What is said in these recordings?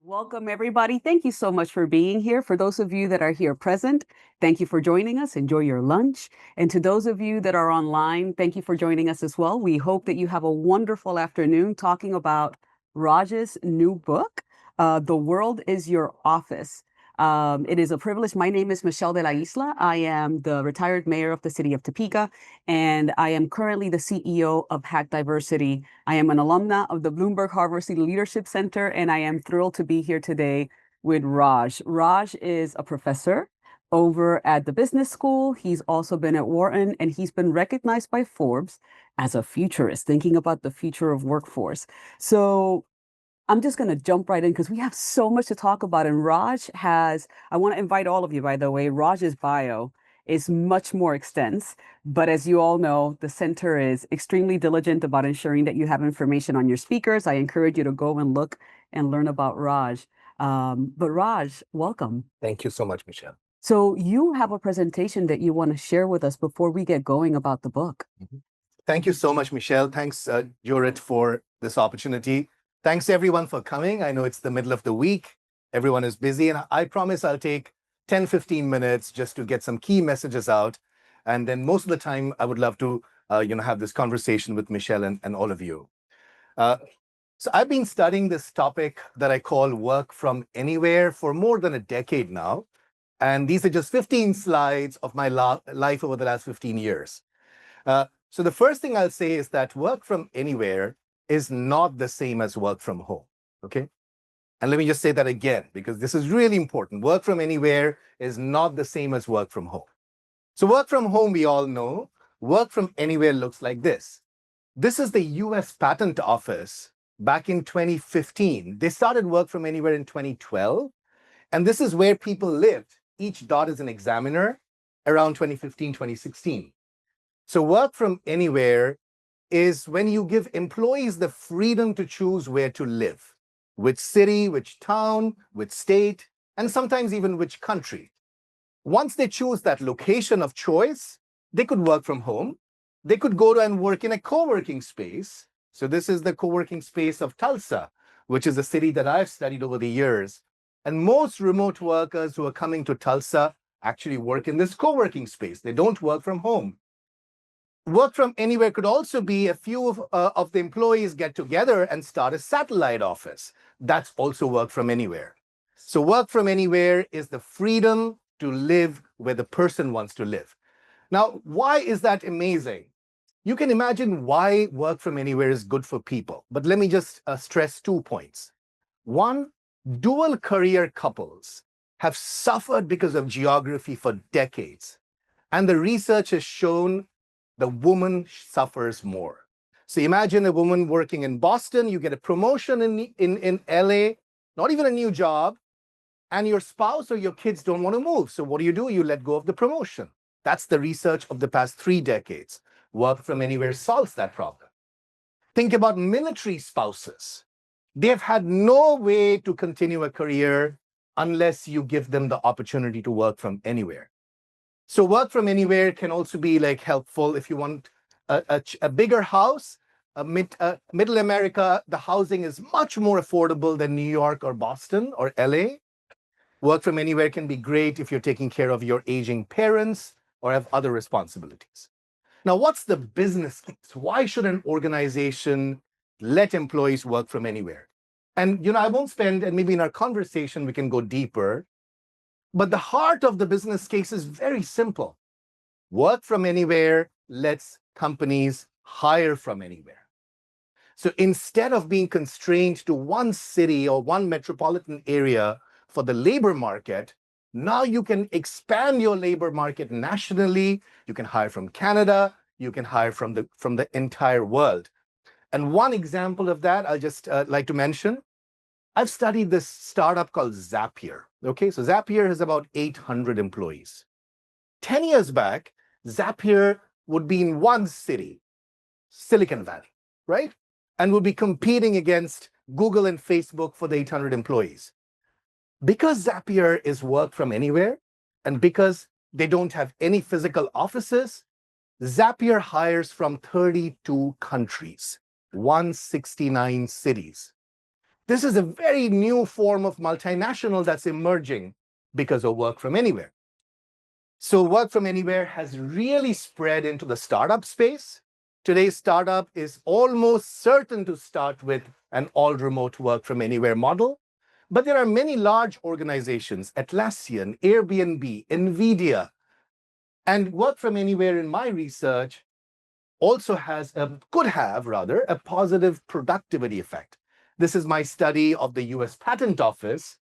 Welcome, everybody. Thank you so much for being here. For those of you that are here present, thank you for joining us. Enjoy your lunch. And to those of you that are online, thank you for joining us as well. We hope that you have a wonderful afternoon talking about Raj's new book, The World is Your Office. It is a privilege. My name is Michelle de la Isla. I am the retired mayor of the city of Topeka, and I am currently the CEO of Hack.Diversity. I am an alumna of the Bloomberg City Leadership Center, and I am thrilled to be here today with Raj. Raj is a professor over at the business school. He's also been at Wharton, and he's been recognized by Forbes as a futurist, thinking about the future of workforce. So I'm just going to jump right in because we have so much to talk about. And I want to invite all of you, by the way, Raj's bio is much more extensive. But as you all know, the center is extremely diligent about ensuring that you have information on your speakers. I encourage you to go and look and learn about Raj. But Raj, welcome. Thank you so much, Michelle. So you have a presentation that you want to share with us before we get going about the book. Thank you so much, Michelle. Thanks, Jurit, for this opportunity. Thanks, everyone, for coming. I know it's the middle of the week. Everyone is busy, and I promise I'll take 10, 15 minutes just to get some key messages out. And then most of the time, I would love to have this conversation with Michelle and all of you. So I've been studying this topic that I call work from anywhere for more than a decade now. And these are just 15 slides of my life over the last 15 years. So the first thing I'll say is that work from anywhere is not the same as work from home, okay? And let me just say that again, because this is really important. Work from anywhere is not the same as work from home. So work from home, we all know. Work from anywhere looks like this. This is the US Patent Office back in 2015. They started work from anywhere in 2012. And this is where people lived. Each dot is an examiner around 2015, 2016. So work from anywhere is when you give employees the freedom to choose where to live, which city, which town, which state, and sometimes even which country. Once they choose that location of choice, they could work from home. They could go to and work in a co-working space. So this is the co-working space of Tulsa, which is a city that I've studied over the years. And most remote workers who are coming to Tulsa actually work in this co-working space. They don't work from home. Work from anywhere could also be a few of the employees get together and start a satellite office. That's also work from anywhere. So work from anywhere is the freedom to live where the person wants to live. Now, why is that amazing? You can imagine why work from anywhere is good for people. But let me just stress 2 points. One, dual career couples have suffered because of geography for decades. And the research has shown the woman suffers more. So imagine a woman working in Boston, you get a promotion in LA, not even a new job, and your spouse or your kids don't want to move. So what do? You let go of the promotion. That's the research of the past 3 decades. Work from anywhere solves that problem. Think about military spouses. They've had no way to continue a career unless you give them the opportunity to work from anywhere. So work from anywhere can also be like helpful if you want a bigger house. Middle America, the housing is much more affordable than New York or Boston or LA. Work from anywhere can be great if you're taking care of your aging parents or have other responsibilities. Now, what's the business case? Why should an organization let employees work from anywhere? And I won't spend, and maybe in our conversation we can go deeper, but the heart of the business case is very simple. Work from anywhere lets companies hire from anywhere. So instead of being constrained to one city or one metropolitan area for the labor market, now you can expand your labor market nationally. You can hire from Canada. You can hire from the entire world. And one example of that I'll just like to mention. I've studied this startup called Zapier. Okay, so Zapier has about 800 employees. 10 years back, Zapier would be in one city, Silicon Valley, right? And would be competing against Google and Facebook for the 800 employees. Because Zapier is work from anywhere, and because they don't have any physical offices, Zapier hires from 32 countries, 169 cities. This is a very new form of multinational that's emerging because of work from anywhere. So work from anywhere has really spread into the startup space. Today's startup is almost certain to start with an all-remote work from anywhere model. But there are many large organizations, Atlassian, Airbnb, NVIDIA, and work from anywhere in my research also could have a positive productivity effect. This is my study of the US Patent Office,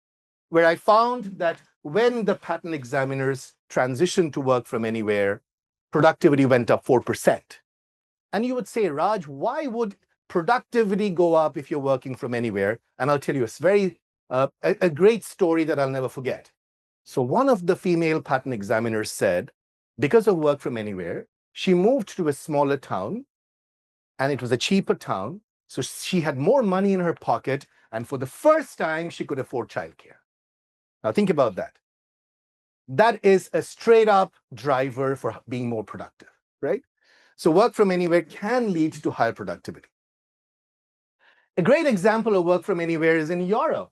where I found that when the patent examiners transitioned to work from anywhere, productivity went up 4%. And you would say, Raj, why would productivity go up if you're working from anywhere? And I'll tell you a great story that I'll never forget. So one of the female patent examiners said, because of work from anywhere, she moved to a smaller town, and it was a cheaper town. So she had more money in her pocket, and for the first time, she could afford childcare. Now think about that. That is a straight up driver for being more productive, right? So work from anywhere can lead to higher productivity. A great example of work from anywhere is in Europe.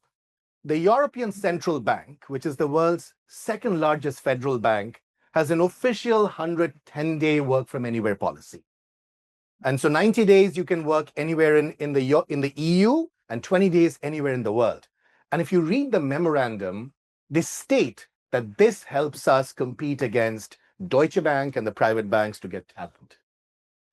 The European Central Bank, which is the world's second largest federal bank, has an official 110-day work from anywhere policy. And so 90 days you can work anywhere in the EU and 20 days anywhere in the world. And if you read the memorandum, they state that this helps us compete against Deutsche Bank and the private banks to get talent.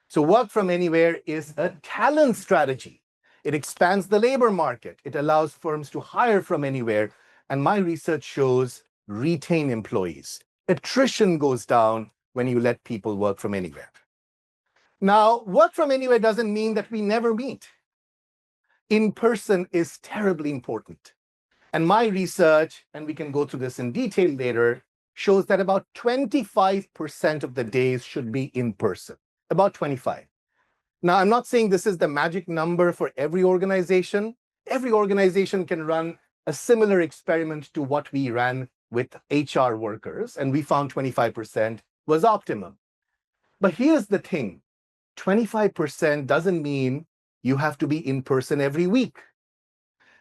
So work from anywhere is a talent strategy. It expands the labor market. It allows firms to hire from anywhere. And my research shows retain employees. Attrition goes down when you let people work from anywhere. Now, work from anywhere doesn't mean that we never meet. In person is terribly important. And my research, and we can go through this in detail later, shows that about 25% of the days should be in person. About 25. Now, I'm not saying this is the magic number for every organization. Every organization can run a similar experiment to what we ran with HR workers, and we found 25% was optimum. But here's the thing. 25% doesn't mean you have to be in person every week.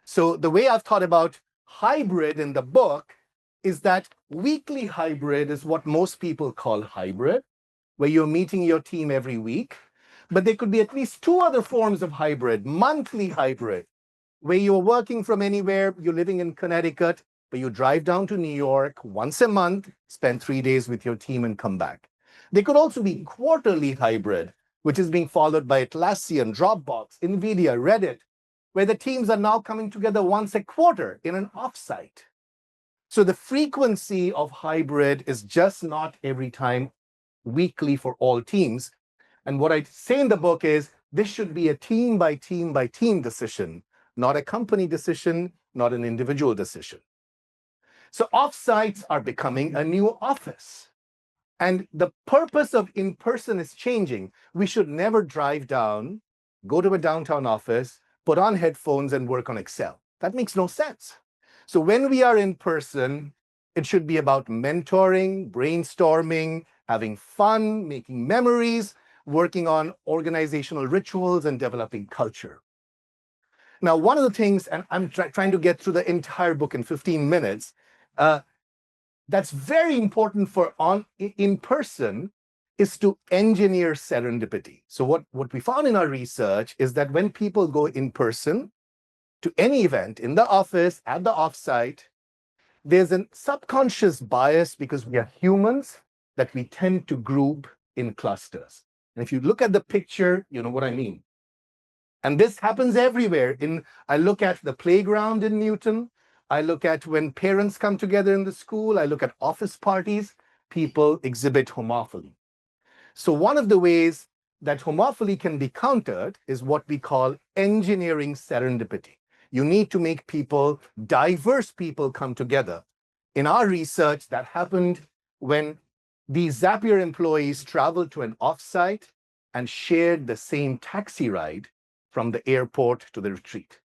So the way I've thought about hybrid in the book is that weekly hybrid is what most people call hybrid, where you're meeting your team every week. But there could be at least two other forms of hybrid: monthly hybrid, where you're working from anywhere, you're living in Connecticut, but you drive down to New York once a month, spend 3 days with your team and come back. There could also be quarterly hybrid, which is being followed by Atlassian, Dropbox, NVIDIA, Reddit, where the teams are now coming together once a quarter in an offsite. So the frequency of hybrid is just not every time weekly for all teams. And what I say in the book is this should be a team by team by team decision, not a company decision, not an individual decision. So offsites are becoming a new office. And the purpose of in-person is changing. We should never drive down, go to a downtown office, put on headphones and work on Excel. That makes no sense. So when we are in person, it should be about mentoring, brainstorming, having fun, making memories, working on organizational rituals and developing culture. Now, one of the things, and I'm trying to get through the entire book in 15 minutes, that's very important for in person is to engineer serendipity. So what we found in our research is that when people go in person to any event, in the office, at the offsite, there's a subconscious bias because we are humans that we tend to group in clusters. And if you look at the picture, you know what I mean. And this happens everywhere. I look at the playground in Newton. I look at when parents come together in the school. I look at office parties. People exhibit homophily. So one of the ways that homophily can be countered is what we call engineering serendipity. You need to make diverse people come together. In our research, that happened when these Zapier employees traveled to an offsite and shared the same taxi ride from the airport to the retreat.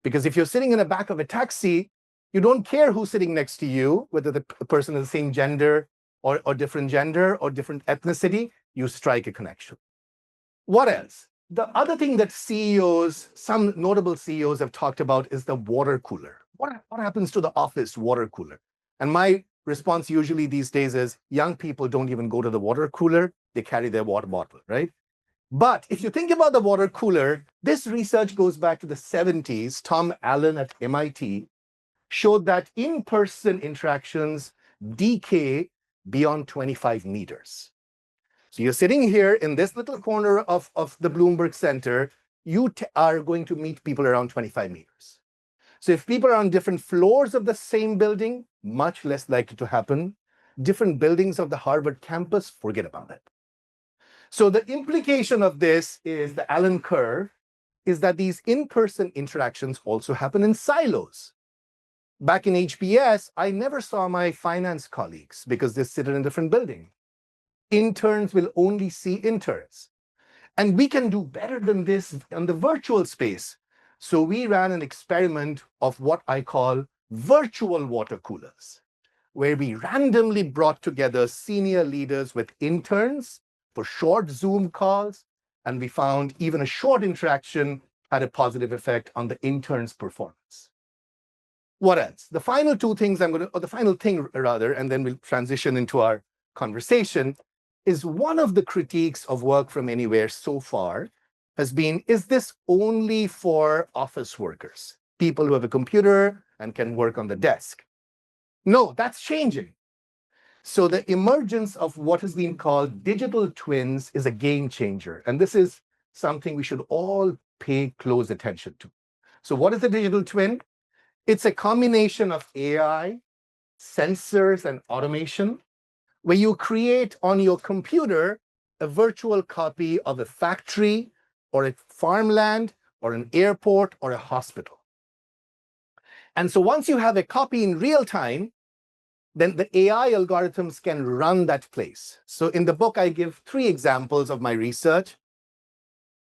Because if you're sitting in the back of a taxi, you don't care who's sitting next to you, whether the person is the same gender or different gender or different ethnicity, you strike a connection. What else? The other thing that CEOs, some notable CEOs have talked about is the water cooler. What happens to the office water cooler? And my response usually these days is young people don't even go to the water cooler. They carry their water bottle, right? But if you think about the water cooler, this research goes back to the 70s. Tom Allen at MIT showed that in-person interactions decay beyond 25 meters. So you're sitting here in this little corner of the Bloomberg Center, you are going to meet people around 25 meters. So if people are on different floors of the same building, much less likely to happen. Different buildings of the Harvard campus, forget about it. So the implication of this is the Allen curve is that these in-person interactions also happen in silos. Back in HBS, I never saw my finance colleagues because they sit in a different building. Interns will only see interns. And we can do better than this on the virtual space. So we ran an experiment of what I call virtual water coolers, where we randomly brought together senior leaders with interns for short Zoom calls, and we found even a short interaction had a positive effect on the intern's performance. What else? The final two things the final thing rather, and then we'll transition into our conversation, is one of the critiques of work from anywhere so far has been, is this only for office workers, people who have a computer and can work on the desk? No, that's changing. So the emergence of what has been called digital twins is a game changer. And this is something we should all pay close attention to. So what is a digital twin? It's a combination of AI, sensors, and automation, where you create on your computer a virtual copy of a factory or a farmland or an airport or a hospital. And so once you have a copy in real time, then the AI algorithms can run that place. So in the book, I give 3 examples of my research.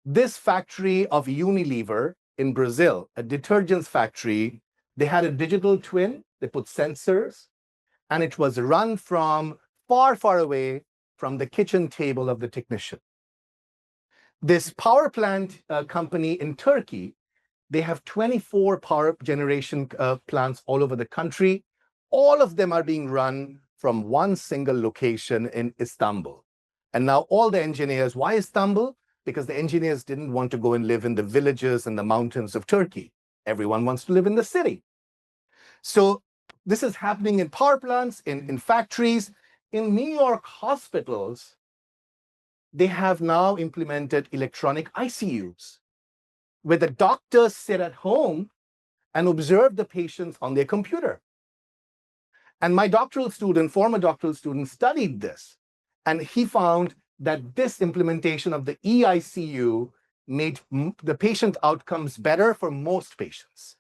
This factory of Unilever in Brazil, a detergents factory, they had a digital twin, they put sensors, and it was run from far, far away from the kitchen table of the technician. This power plant company in Turkey, they have 24 power generation plants all over the country. All of them are being run from one single location in Istanbul. And now all the engineers, why Istanbul? Because the engineers didn't want to go and live in the villages and the mountains of Turkey. Everyone wants to live in the city. So this is happening in power plants, in factories. In New York hospitals, they have now implemented electronic ICUs, where the doctors sit at home and observe the patients on their computer. And my former doctoral student, studied this, and he found that this implementation of the EICU made the patient outcomes better for most patients.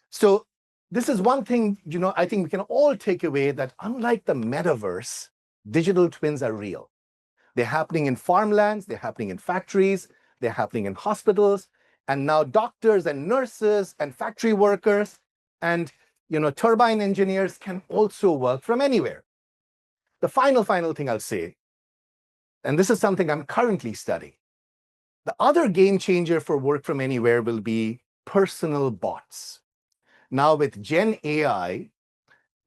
So this is one thing, I think we can all take away, that unlike the metaverse, digital twins are real. They're happening in farmlands, they're happening in factories, they're happening in hospitals, and now doctors and nurses and factory workers and turbine engineers can also work from anywhere. The final thing I'll say, and this is something I'm currently studying, the other game changer for work from anywhere will be personal bots. Now with Gen AI,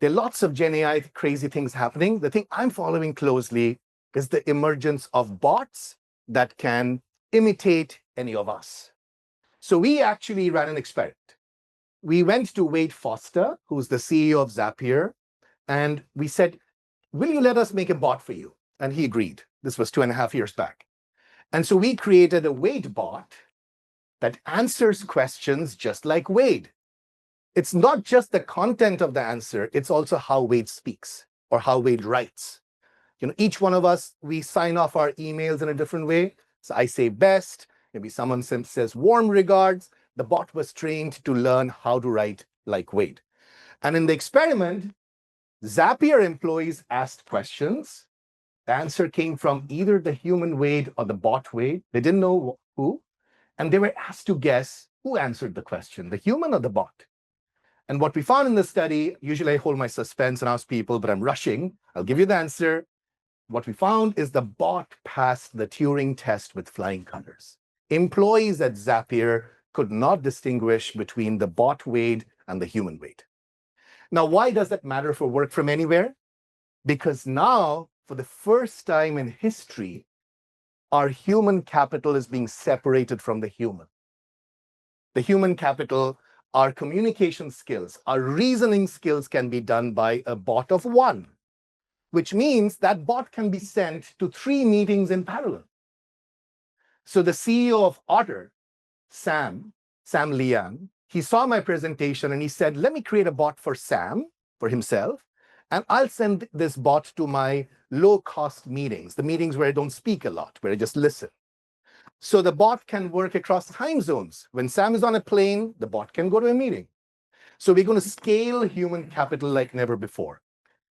there are lots of Gen AI crazy things happening. The thing I'm following closely is the emergence of bots that can imitate any of us. So we actually ran an experiment. We went to Wade Foster, who's the CEO of Zapier, and we said, will you let us make a bot for you? And he agreed. This was 2.5 years back. And so we created a Wade bot that answers questions just like Wade. It's not just the content of the answer, it's also how Wade speaks or how Wade writes. Each one of us, we sign off our emails in a different way. So I say best, maybe someone says warm regards. The bot was trained to learn how to write like Wade. And in the experiment, Zapier employees asked questions. The answer came from either the human Wade or the bot Wade. They didn't know who. And they were asked to guess who answered the question, the human or the bot. And what we found in the study, usually I hold my suspense and ask people, but I'm rushing. I'll give you the answer. what we found is the bot passed the Turing test with flying colors. Employees at Zapier could not distinguish between the bot weight and the human weight. Now, why does that matter for work from anywhere? Because now, for the first time in history, our human capital is being separated from the human. The human capital, our communication skills, our reasoning skills can be done by a bot of one, which means that bot can be sent to 3 meetings in parallel. So the CEO of Otter, Sam Liang, he saw my presentation and he said, let me create a bot for Sam, for himself, and I'll send this bot to my low-cost meetings, the meetings where I don't speak a lot, where I just listen. So the bot can work across time zones. When Sam is on a plane, the bot can go to a meeting. So we're going to scale human capital like never before.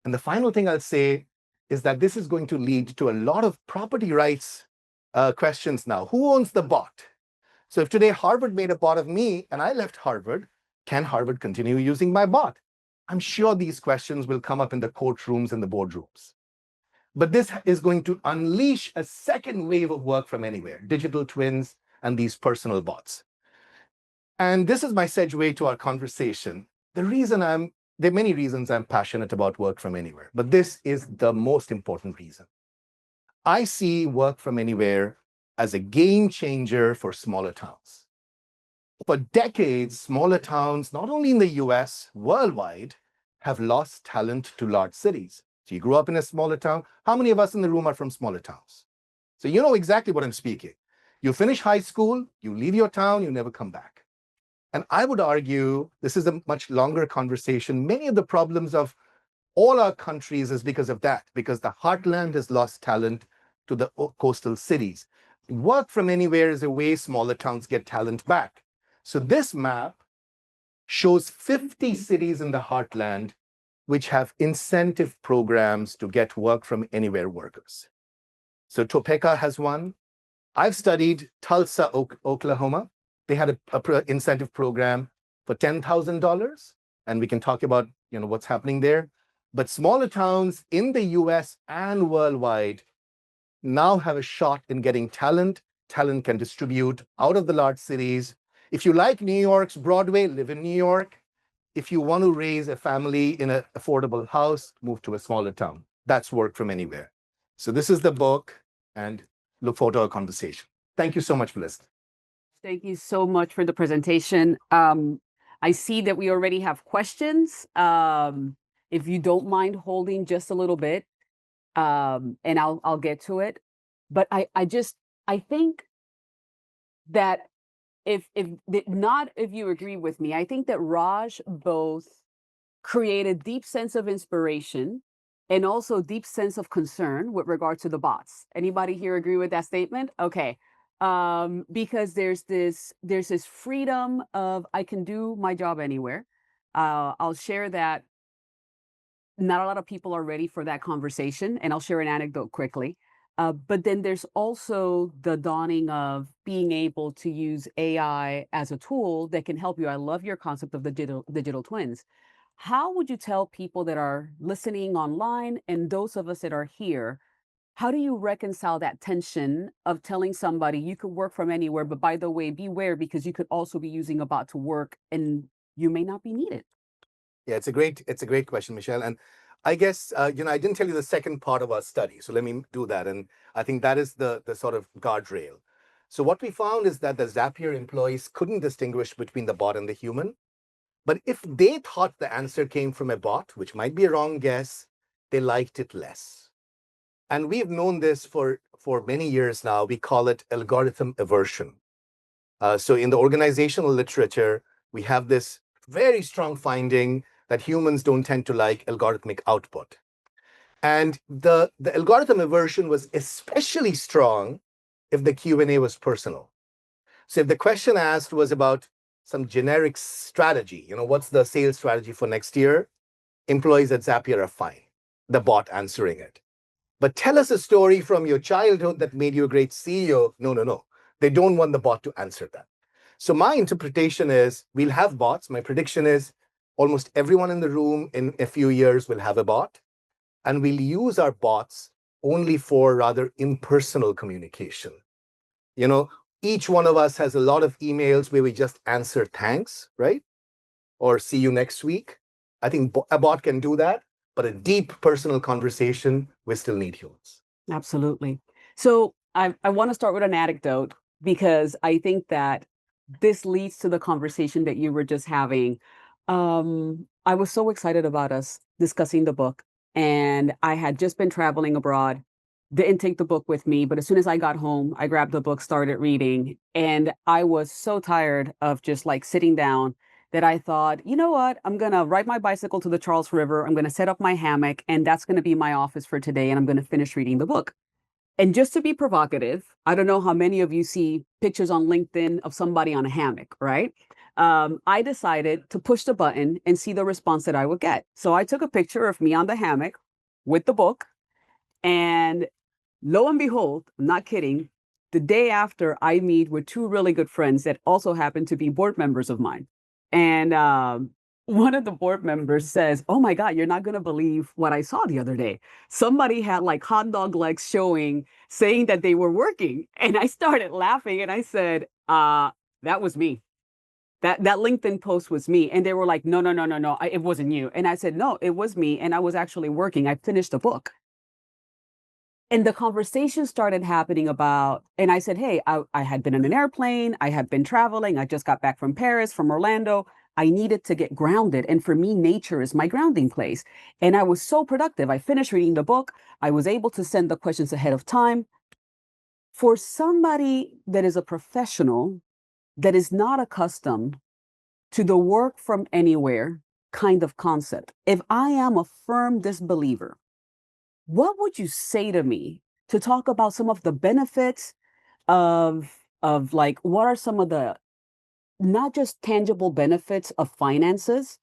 And the final thing I'll say is that this is going to lead to a lot of property rights questions now. Who owns the bot? So if today Harvard made a bot of me and I left Harvard, can Harvard continue using my bot? I'm sure these questions will come up in the courtrooms and the boardrooms. But this is going to unleash a second wave of work from anywhere, digital twins and these personal bots. And this is my segue to our conversation. There are many reasons I'm passionate about work from anywhere, but this is the most important reason. I see work from anywhere as a game changer for smaller towns. For decades, smaller towns, not only in the US, worldwide, have lost talent to large cities. So you grew up in a smaller town. How many of us in the room are from smaller towns? So you know exactly what I'm speaking. You finish high school, you leave your town, you never come back. And I would argue, this is a much longer conversation, many of the problems of all our countries is because of that, because the heartland has lost talent to the coastal cities. Work from anywhere is a way smaller towns get talent back. So this map shows 50 cities in the heartland which have incentive programs to get work from anywhere workers. So Topeka has one. I've studied Tulsa, Oklahoma. They had a incentive program for $10,000, and we can talk about what's happening there. But smaller towns in the US and worldwide now have a shot in getting talent. Talent can distribute out of the large cities. If you like New York's Broadway, live in New York. If you want to raise a family in an affordable house, move to a smaller town. That's work from anywhere. So this is the book, and look forward to our conversation. Thank you so much for listening. Thank you so much for the presentation. I see that we already have questions. If you don't mind holding just a little bit, and I'll get to it. But I think that if you agree with me, I think that Raj both create a deep sense of inspiration and also deep sense of concern with regard to the bots. Anybody here agree with that statement? Okay. Because there's this freedom of I can do my job anywhere. I'll share that not a lot of people are ready for that conversation, and I'll share an anecdote quickly. But then there's also the dawning of being able to use AI as a tool that can help you. I love your concept of the digital twins. How would you tell people that are listening online and those of us that are here, how do you reconcile that tension of telling somebody you could work from anywhere, but by the way, beware because you could also be using a bot to work and you may not be needed? Yeah, it's a great question, Michelle. And I guess, I didn't tell you the second part of our study. So let me do that. And I think that is the sort of guardrail. So what we found is that the Zapier employees couldn't distinguish between the bot and the human. But if they thought the answer came from a bot, which might be a wrong guess, they liked it less. And we've known this for many years now. We call it algorithm aversion. So in the organizational literature, we have this very strong finding that humans don't tend to like algorithmic output. And the algorithm aversion was especially strong if the Q&A was personal. So if the question asked was about some generic strategy, what's the sales strategy for next year? Employees at Zapier are fine, the bot answering it. But tell us a story from your childhood that made you a great CEO. No. They don't want the bot to answer that. So my interpretation is we'll have bots. My prediction is almost everyone in the room in a few years will have a bot. And we'll use our bots only for rather impersonal communication. You know, each one of us has a lot of emails where we just answer thanks, right? Or see you next week. I think a bot can do that, but a deep personal conversation, we still need humans. Absolutely. So I want to start with an anecdote because I think that this leads to the conversation that you were just having. I was so excited about us discussing the book, and I had just been traveling abroad, didn't take the book with me, but as soon as I got home, I grabbed the book, started reading, and I was so tired of just like sitting down that I thought, you know what? I'm going to ride my bicycle to the Charles River. I'm going to set up my hammock, and that's going to be my office for today. And I'm going to finish reading the book. And just to be provocative, I don't know how many of you see pictures on LinkedIn of somebody on a hammock, right? I decided to push the button and see the response that I would get. So I took a picture of me on the hammock with the book. And lo and behold, I'm not kidding, the day after I meet with two really good friends that also happen to be board members of mine. And one of the board members says, "Oh my God, you're not going to believe what I saw the other day. Somebody had like hot dog legs showing, saying that they were working." And I started laughing and I said, that was me. That LinkedIn post was me. And they were like, "No, no, no, no, no, it wasn't you." And I said, "No, it was me. And I was actually working. I finished the book." And the conversation started happening about, and I said, "Hey, I had been in an airplane. I had been traveling. I just got back from Paris, from Orlando. I needed to get grounded. And for me, nature is my grounding place." And I was so productive. I finished reading the book. I was able to send the questions ahead of time. For somebody that is a professional that is not accustomed to the work from anywhere kind of concept, if I am a firm disbeliever, what would you say to me to talk about some of the benefits of like what are some of the not just tangible benefits of finances,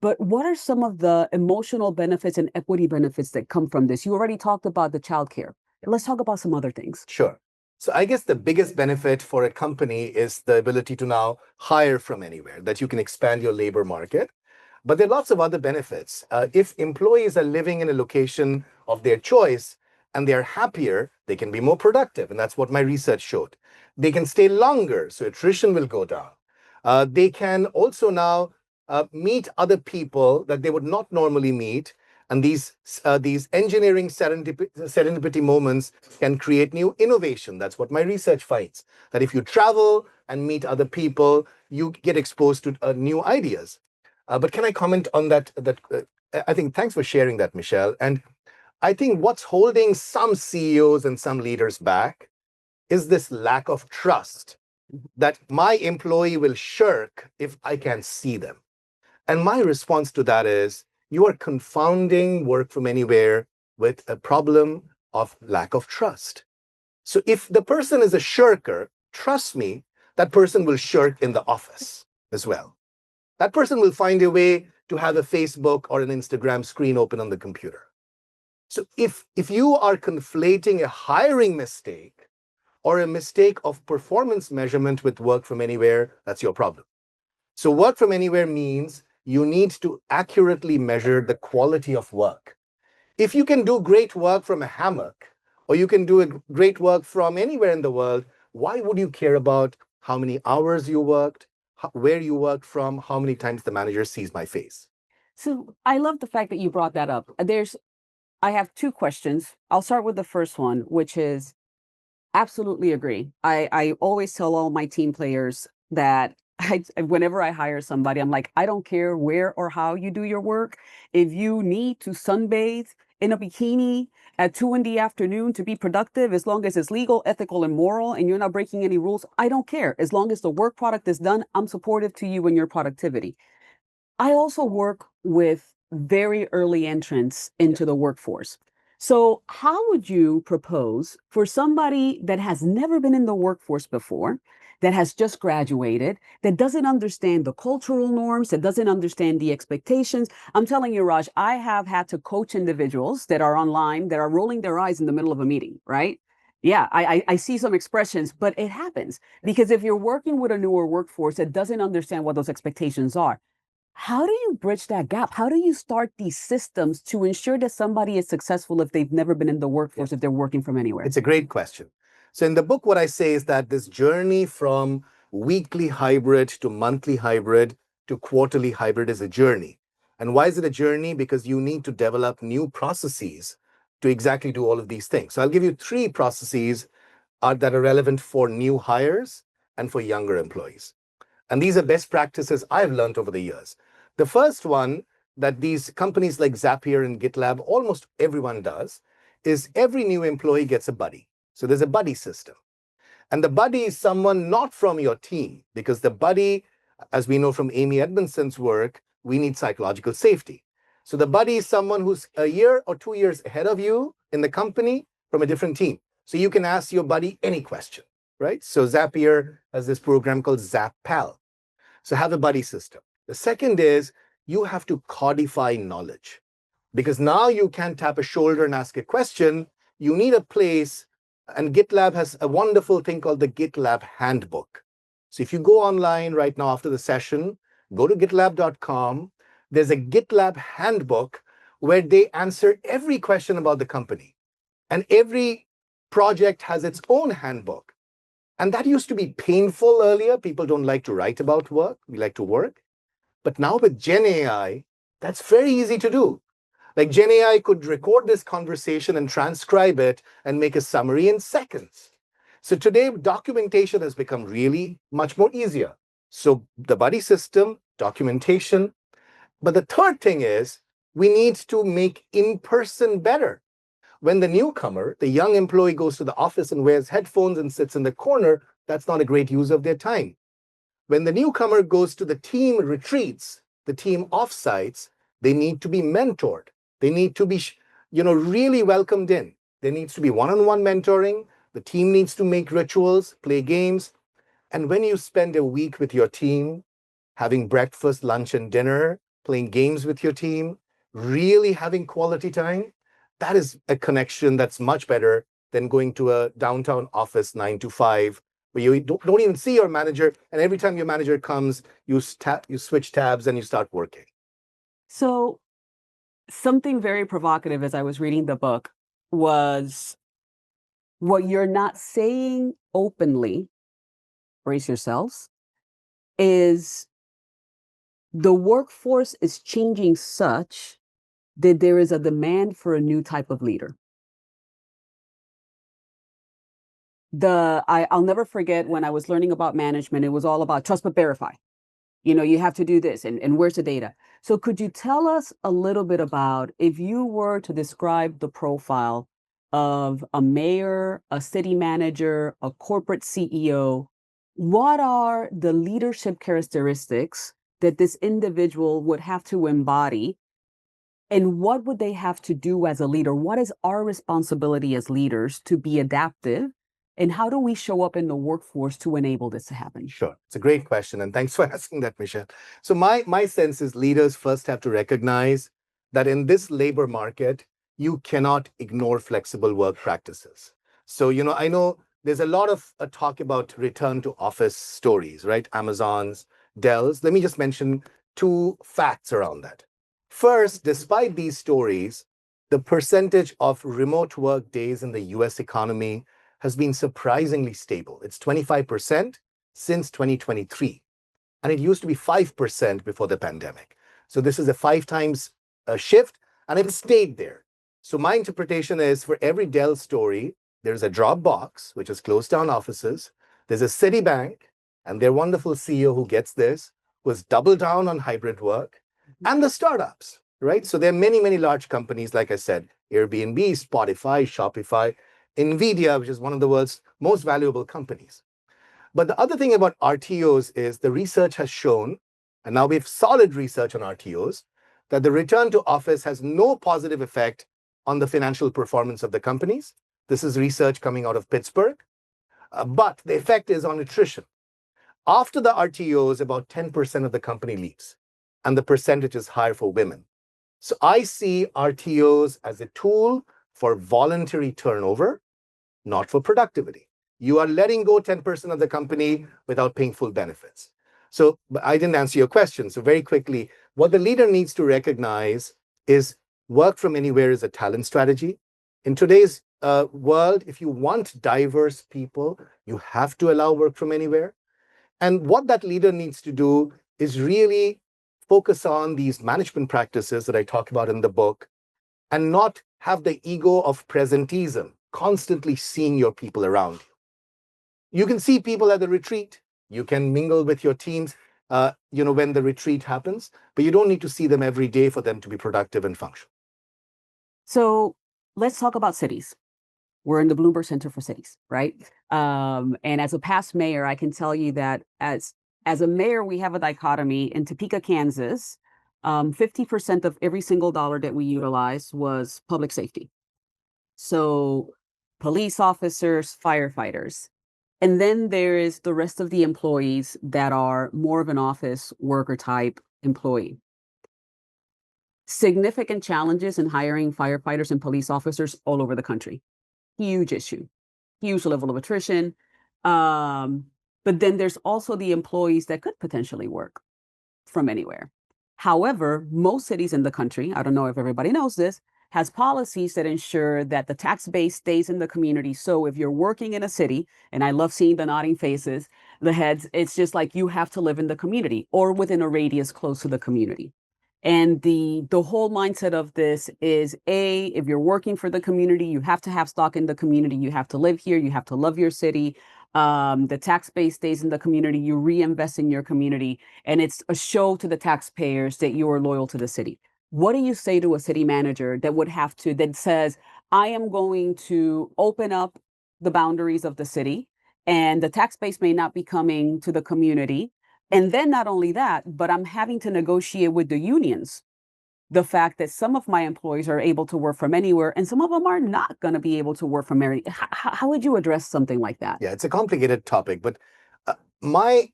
but what are some of the emotional benefits and equity benefits that come from this? You already talked about the childcare. Let's talk about some other things. Sure. So I guess the biggest benefit for a company is the ability to now hire from anywhere, that you can expand your labor market. But there are lots of other benefits. If employees are living in a location of their choice and they're happier, they can be more productive. And that's what my research showed. They can stay longer, so attrition will go down. They can also now meet other people that they would not normally meet. And these engineering serendipity moments can create new innovation. That's what my research finds. That if you travel and meet other people, you get exposed to new ideas. But can I comment on that? I think thanks for sharing that, Michelle. And I think what's holding some CEOs and some leaders back is this lack of trust that my employee will shirk if I can see them. And my response to that is, you are confounding work from anywhere with a problem of lack of trust. So if the person is a shirker, trust me, that person will shirk in the office as well. That person will find a way to have a Facebook or an Instagram screen open on the computer. So if you are conflating a hiring mistake or a mistake of performance measurement with work from anywhere, that's your problem. So work from anywhere means you need to accurately measure the quality of work. If you can do great work from a hammock, or you can do great work from anywhere in the world, why would you care about how many hours you worked, where you worked from, how many times the manager sees my face? So I love the fact that you brought that up. I have two questions. I'll start with the first one, which is absolutely agree. I always tell all my team players that whenever I hire somebody, I'm like, I don't care where or how you do your work. If you need to sunbathe in a bikini at 2 p.m. to be productive, as long as it's legal, ethical, and moral, and you're not breaking any rules, I don't care. As long as the work product is done, I'm supportive to you and your productivity. I also work with very early entrants into the workforce. So, how would you propose for somebody that has never been in the workforce before, that has just graduated, that doesn't understand the cultural norms, that doesn't understand the expectations? I'm telling you, Raj, I have had to coach individuals that are online that are rolling their eyes in the middle of a meeting, right? Yeah, I see some expressions, but it happens because if you're working with a newer workforce that doesn't understand what those expectations are, How do you bridge that gap? How do you start these systems to ensure that somebody is successful if they've never been in the workforce, if they're working from anywhere? It's a great question. So in the book, what I say is that this journey from weekly hybrid to monthly hybrid to quarterly hybrid is a journey. And why is it a journey? Because you need to develop new processes to exactly do all of these things. So I'll give you 3 processes that are relevant for new hires and for younger employees. And these are best practices I've learned over the years. The first one that these companies like Zapier and GitLab, almost everyone does, is every new employee gets a buddy. So there's a buddy system. And the buddy is someone not from your team, because the buddy, as we know from Amy Edmondson's work, we need psychological safety. So the buddy is someone who's a year or 2 years ahead of you in the company from a different team. So you can ask your buddy any question, right? So Zapier has this program called Zap Pal. So have a buddy system. The second is you have to codify knowledge, because now you can't tap a shoulder and ask a question. You need a place, and GitLab has a wonderful thing called the GitLab Handbook. So if you go online right now after the session, go to gitlab.com. There's a GitLab Handbook where they answer every question about the company. And every project has its own handbook. And that used to be painful earlier. People don't like to write about work. We like to work. But now with Gen AI, that's very easy to do. Like Gen AI could record this conversation and transcribe it and make a summary in seconds. So today, documentation has become really much more easier. So the buddy system, documentation. But the third thing is we need to make in-person better. When the newcomer, the young employee, goes to the office and wears headphones and sits in the corner, that's not a great use of their time. When the newcomer goes to the team retreats, the team offsites, they need to be mentored. They need to be, really welcomed in. There needs to be one-on-one mentoring. The team needs to make rituals, play games. And when you spend a week with your team, having breakfast, lunch, and dinner, playing games with your team, really having quality time, that is a connection that's much better than going to a downtown office 9 to 5, where you don't even see your manager. And every time your manager comes, you switch tabs and you start working. So something very provocative as I was reading the book was what you're not saying openly, brace yourselves, is the workforce is changing such that there is a demand for a new type of leader. I'll never forget when I was learning about management, it was all about trust but verify. You have to do this, and where's the data? So could you tell us a little bit about, if you were to describe the profile of a mayor, a city manager, a corporate CEO, what are the leadership characteristics that this individual would have to embody? And what would they have to do as a leader? What is our responsibility as leaders to be adaptive? And how do we show up in the workforce to enable this to happen? Sure. It's a great question. And thanks for asking that, Michelle. So my sense is leaders first have to recognize that in this labor market, you cannot ignore flexible work practices. So, I know there's a lot of talk about return to office stories, right? Amazon's, Dell's. Let me just mention 2 facts around that. First, despite these stories, the percentage of remote work days in the US economy has been surprisingly stable. It's 25% since 2023. And it used to be 5% before the pandemic. So this is a 5 times shift, and it stayed there. So my interpretation is, for every Dell story, there's a Dropbox, which has closed down offices. There's a Citibank, and their wonderful CEO who gets this, who has doubled down on hybrid work, and the startups, right? So there are many, many large companies, like I said, Airbnb, Spotify, Shopify, NVIDIA, which is one of the world's most valuable companies. But the other thing about RTOs is the research has shown, and now we have solid research on RTOs, that the return to office has no positive effect on the financial performance of the companies. This is research coming out of Pittsburgh. But the effect is on attrition. After the RTOs, about 10% of the company leaves, and the percentage is higher for women. So I see RTOs as a tool for voluntary turnover, not for productivity. You are letting go 10% of the company without paying full benefits. So but I didn't answer your question. So very quickly, What the leader needs to recognize is work from anywhere is a talent strategy. In today's world, if you want diverse people, you have to allow work from anywhere. And what that leader needs to do is really focus on these management practices that I talk about in the book and not have the ego of presenteeism, constantly seeing your people around you. You can see people at the retreat. You can mingle with your teams, when the retreat happens, but you don't need to see them every day for them to be productive and functional. So let's talk about cities. We're in the Bloomberg Center for Cities, right? And as a past mayor, I can tell you that as a mayor, we have a dichotomy. In Topeka, Kansas, 50% of every single dollar that we utilized was public safety. So police officers, firefighters. And then there is the rest of the employees that are more of an office worker type employee. Significant challenges in hiring firefighters and police officers all over the country. Huge issue, huge level of attrition. But then there's also the employees that could potentially work from anywhere. However, most cities in the country, I don't know if everybody knows this, has policies that ensure that the tax base stays in the community. So if you're working in a city, and I love seeing the nodding faces, the heads, it's just like you have to live in the community or within a radius close to the community. And the whole mindset of this is if you're working for the community, you have to have stock in the community. You have to live here. You have to love your city. The tax base stays in the community. You reinvest in your community, and it's a show to the taxpayers that you are loyal to the city. What do you say to a city manager that says, I am going to open up the boundaries of the city, and the tax base may not be coming to the community? And then not only that, but I'm having to negotiate with the unions the fact that some of my employees are able to work from anywhere and some of them are not going to be able to work from anywhere. How would you address something like that? Yeah, it's a complicated topic, but my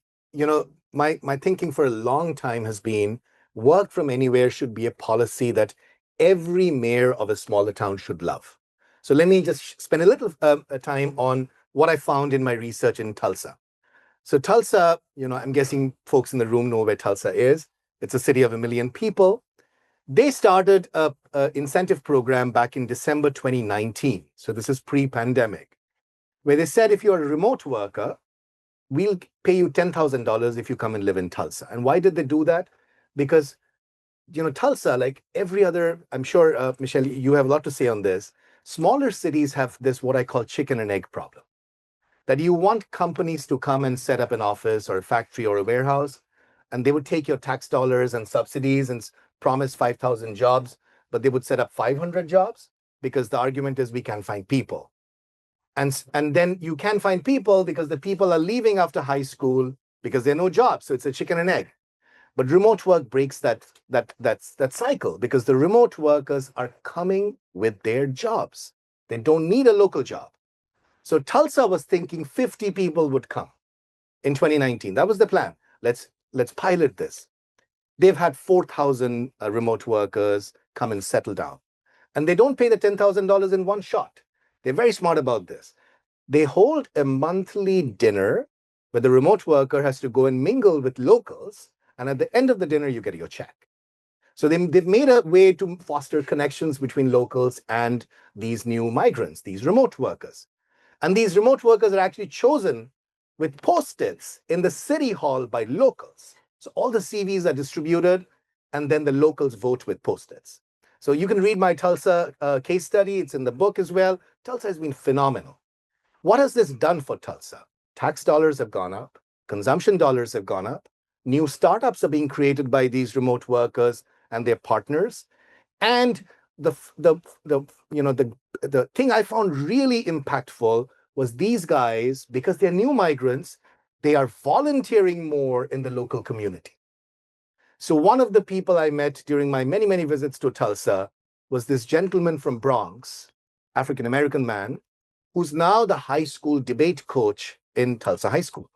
thinking for a long time has been work from anywhere should be a policy that every mayor of a smaller town should love. So let me just spend a little time on what I found in my research in Tulsa. So Tulsa, I'm guessing folks in the room know where Tulsa is. It's a city of 1 million people. They started a incentive program back in December 2019. So this is pre-pandemic, where they said if you're a remote worker, we'll pay you $10,000 if you come and live in Tulsa. And why did they do that? Because, Tulsa, like every other, I'm sure, Michelle, you have a lot to say on this. Smaller cities have this, what I call chicken and egg problem, that you want companies to come and set up an office or a factory or a warehouse, and they would take your tax dollars and subsidies and promise 5,000 jobs, but they would set up 500 jobs because the argument is we can't find people. And then you can't find people because the people are leaving after high school because there are no jobs. So it's a chicken and egg. But remote work breaks that cycle because the remote workers are coming with their jobs. They don't need a local job. So Tulsa was thinking 50 people would come in 2019. That was the plan. Let's pilot this. They've had 4,000 remote workers come and settle down. And they don't pay the $10,000 in one shot. They're very smart about this. They hold a monthly dinner where the remote worker has to go and mingle with locals. And at the end of the dinner, you get your check. So they've made a way to foster connections between locals and these new migrants, these remote workers. And these remote workers are actually chosen with post-its in the city hall by locals. So all the CVs are distributed, and then the locals vote with post-its. So you can read my Tulsa case study. It's in the book as well. Tulsa has been phenomenal. What has this done for Tulsa? Tax dollars have gone up. Consumption dollars have gone up. New startups are being created by these remote workers and their partners. And the thing I found really impactful was these guys, because they're new migrants, they are volunteering more in the local community. So one of the people I met during my many, many visits to Tulsa was this gentleman from Bronx, African-American man, who's now the high school debate coach in Tulsa High School.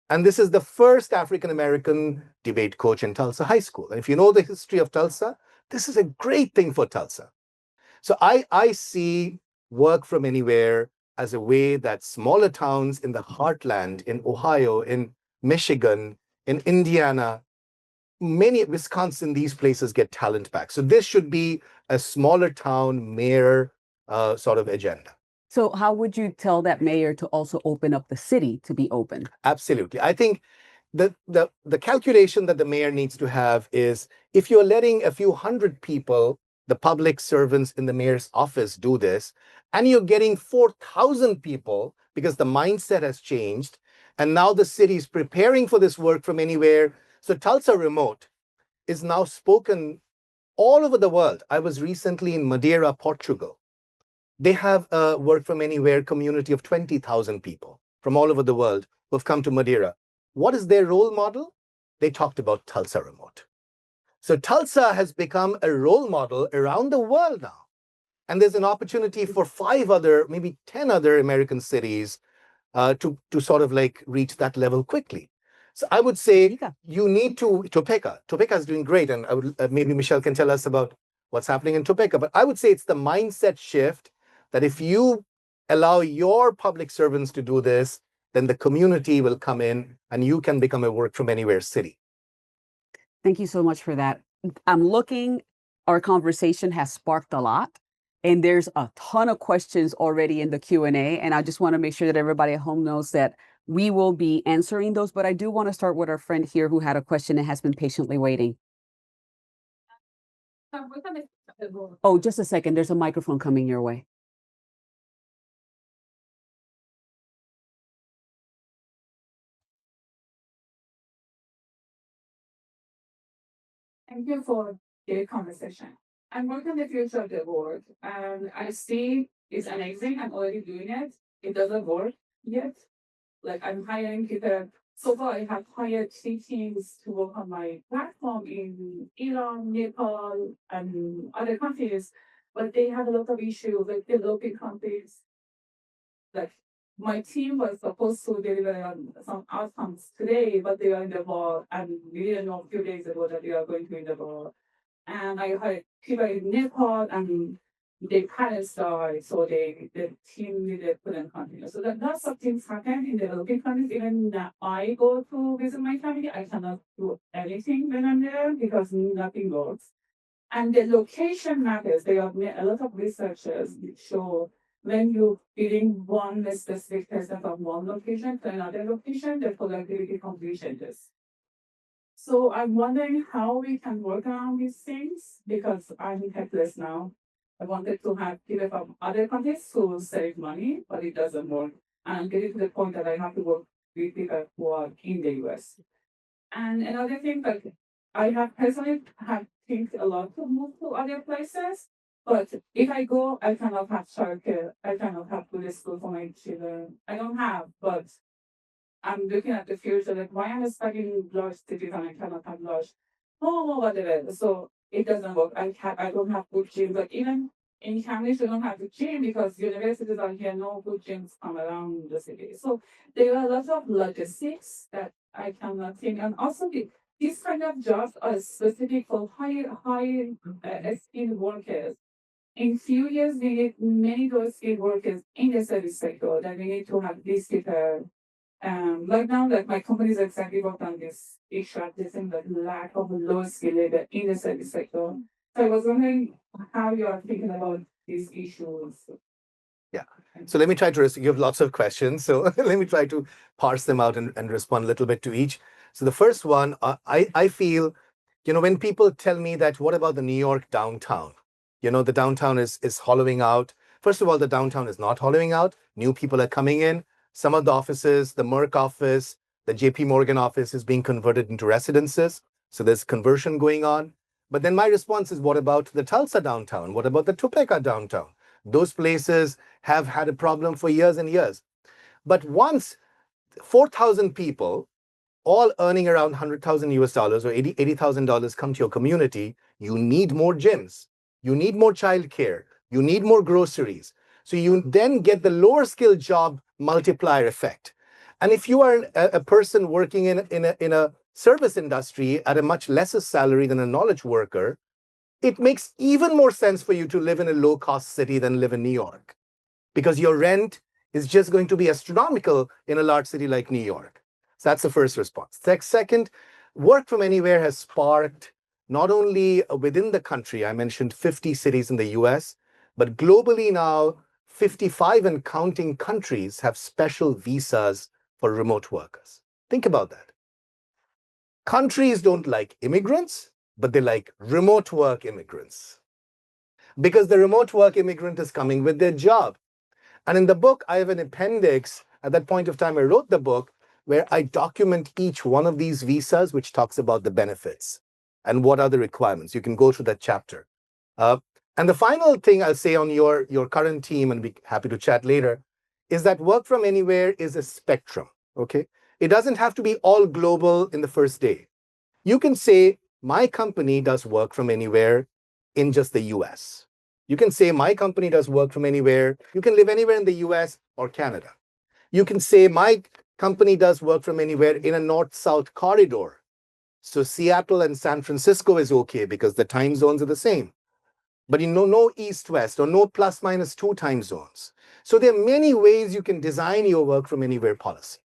And this is the first African-American debate coach in Tulsa High School. And if you know the history of Tulsa, this is a great thing for Tulsa. So I see work from anywhere as a way that smaller towns in the heartland, in Ohio, in Michigan, in Indiana, many Wisconsin, these places get talent back. So this should be a smaller town mayor sort of agenda. So how would you tell that mayor to also open up the city to be open? Absolutely. I think the calculation that the mayor needs to have is if you're letting a few hundred people, the public servants in the mayor's office, do this, and you're getting 4,000 people because the mindset has changed, and now the city is preparing for this work from anywhere. So Tulsa Remote is now spoken all over the world. I was recently in Madeira, Portugal. They have a work from anywhere community of 20,000 people from all over the world who have come to Madeira. What is their role model? They talked about Tulsa Remote. So Tulsa has become a role model around the world now. And there's an opportunity for 5 other, maybe 10 other American cities to sort of like reach that level quickly. So I would say you need to, Topeka is doing great. And I would, maybe Michelle can tell us about what's happening in Topeka. But I would say it's the mindset shift that if you allow your public servants to do this, then the community will come in and you can become a work from anywhere city. Thank you so much for that. I'm looking, our conversation has sparked a lot, and there's a ton of questions already in the Q&A, and I just want to make sure that everybody at home knows that we will be answering those, but I do want to start with our friend here who had a question and has been patiently waiting. Oh, just a second. There's a microphone coming your way. Thank you for the conversation. I'm working on the future of the world, and I see it's amazing. I'm already doing it. It doesn't work yet. Like I'm hiring people. So far, I have hired 3 teams to work on my platform in Iran, Nepal, and other countries, but they have a lot of issues, like developing countries. Like my team was supposed to deliver some outcomes today, but they are in the war, and we didn't know a few days ago that they are going to be in the war. And I heard people in Nepal and their parents died, so the team needed couldn't continue. So that lots of things happen in developing countries. Even I go to visit my family, I cannot do anything when I'm there because nothing works. And the location matters. There are a lot of researchers that show when you bring one specific person from one location to another location, the productivity completely changes. So I'm wondering how we can work around these things because I'm helpless now. I wanted to have people from other countries who save money, but it doesn't work. And I'm getting to the point that I have to work with people who are in the US. And another thing that I have personally have think a lot to move to other places. But if I go, I cannot have childcare. I cannot have good school for my children. I don't have, but I'm looking at the future, like why am I studying in large cities and I cannot have large home or whatever. So it doesn't work. I don't have good gym, but even in Cambridge we don't have the gym because universities are here, no good gyms come around the city. So there are a lot of logistics that I cannot think. And also these kind of jobs are specific for high skilled workers. In few years, we need many those skilled workers in the service sector that we need to have these people. Right now, like my company is exactly working on this issue, addressing the lack of low skill labor in the service sector. So I was wondering how you are thinking about these issues. Yeah. So let me try to you have lots of questions. So let me try to parse them out and respond a little bit to each. So the first one, I feel, when people tell me that, what about the New York downtown? The downtown is hollowing out. First of all, the downtown is not hollowing out. New people are coming in. Some of the offices, the Merck office, the JP Morgan office is being converted into residences. So there's conversion going on. But then my response is, what about the Tulsa downtown? What about the Topeka downtown? Those places have had a problem for years and years. But once 4,000 people, all earning around 100,000 US dollars or $80,000 come to your community, you need more gyms. You need more childcare. You need more groceries. So you then get the lower skill job multiplier effect. And if you are a person working in a service industry at a much lesser salary than a knowledge worker, it makes even more sense for you to live in a low-cost city than live in New York, because your rent is just going to be astronomical in a large city like New York. So that's the first response. Second, Work from anywhere has sparked not only within the country, I mentioned 50 cities in the US, but globally now, 55 and counting countries have special visas for remote workers. Think about that. Countries don't like immigrants, but they like remote work immigrants because the remote work immigrant is coming with their job. And in the book, I have an appendix. At that point of time, I wrote the book where I document each one of these visas, which talks about the benefits and what are the requirements. You can go through that chapter. And the final thing I'll say on your current team, and be happy to chat later, is that work from anywhere is a spectrum, okay? It doesn't have to be all global in the first day. You can say, my company does work from anywhere in just the US. You can say, my company does work from anywhere. You can live anywhere in the US or Canada. You can say, my company does work from anywhere in a north-south corridor. So Seattle and San Francisco is okay because the time zones are the same. But no east-west or no plus-minus 2 time zones. So there are many ways you can design your work from anywhere policy.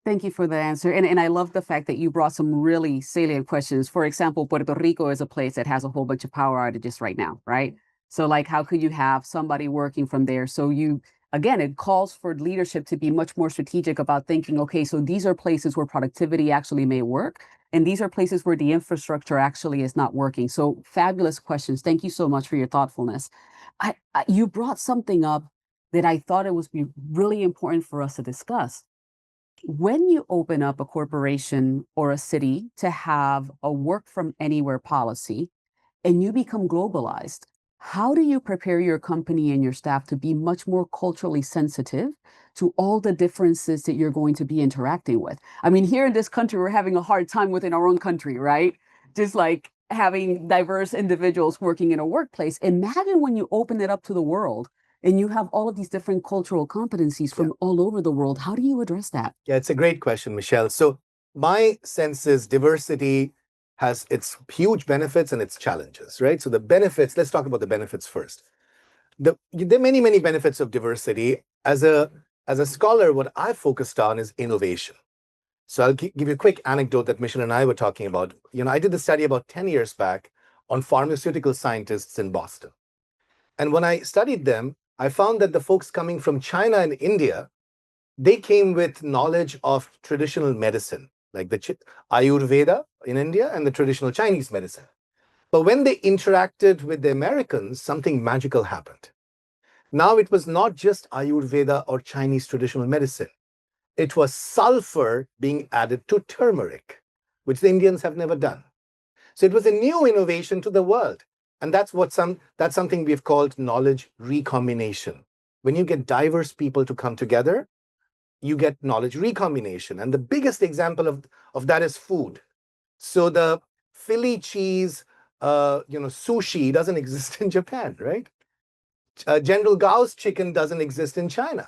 Thank you for the answer. And I love the fact that you brought some really salient questions. For example, Puerto Rico is a place that has a whole bunch of power outages right now, right? So, like, how could you have somebody working from there? So, again, it calls for leadership to be much more strategic about thinking, okay, so these are places where productivity actually may work. And these are places where the infrastructure actually is not working. So, fabulous questions. Thank you so much for your thoughtfulness. You brought something up that I thought it was really important for us to discuss. When you open up a corporation or a city to have a work from anywhere policy and you become globalized, how do you prepare your company and your staff to be much more culturally sensitive to all the differences that you're going to be interacting with? I mean, here in this country, we're having a hard time within our own country, right? Just like having diverse individuals working in a workplace. Imagine when you open it up to the world and you have all of these different cultural competencies from all over the world. How do you address that? Yeah, it's a great question, Michelle. So my sense is diversity has its huge benefits and its challenges, right? So the benefits, let's talk about the benefits first. There are many, many benefits of diversity. As a scholar, what I focused on is innovation. So I'll give you a quick anecdote that Michelle and I were talking about. I did the study about 10 years back on pharmaceutical scientists in Boston. And when I studied them, I found that the folks coming from China and India, they came with knowledge of traditional medicine, like the Ayurveda in India and the traditional Chinese medicine. But when they interacted with the Americans, something magical happened. Now it was not just Ayurveda or Chinese traditional medicine. It was sulfur being added to turmeric, which the Indians have never done. So it was a new innovation to the world. And that's something we've called knowledge recombination. When you get diverse people to come together, you get knowledge recombination. And the biggest example of that is food. So the Philly cheese, sushi doesn't exist in Japan, right? General Gao's chicken doesn't exist in China.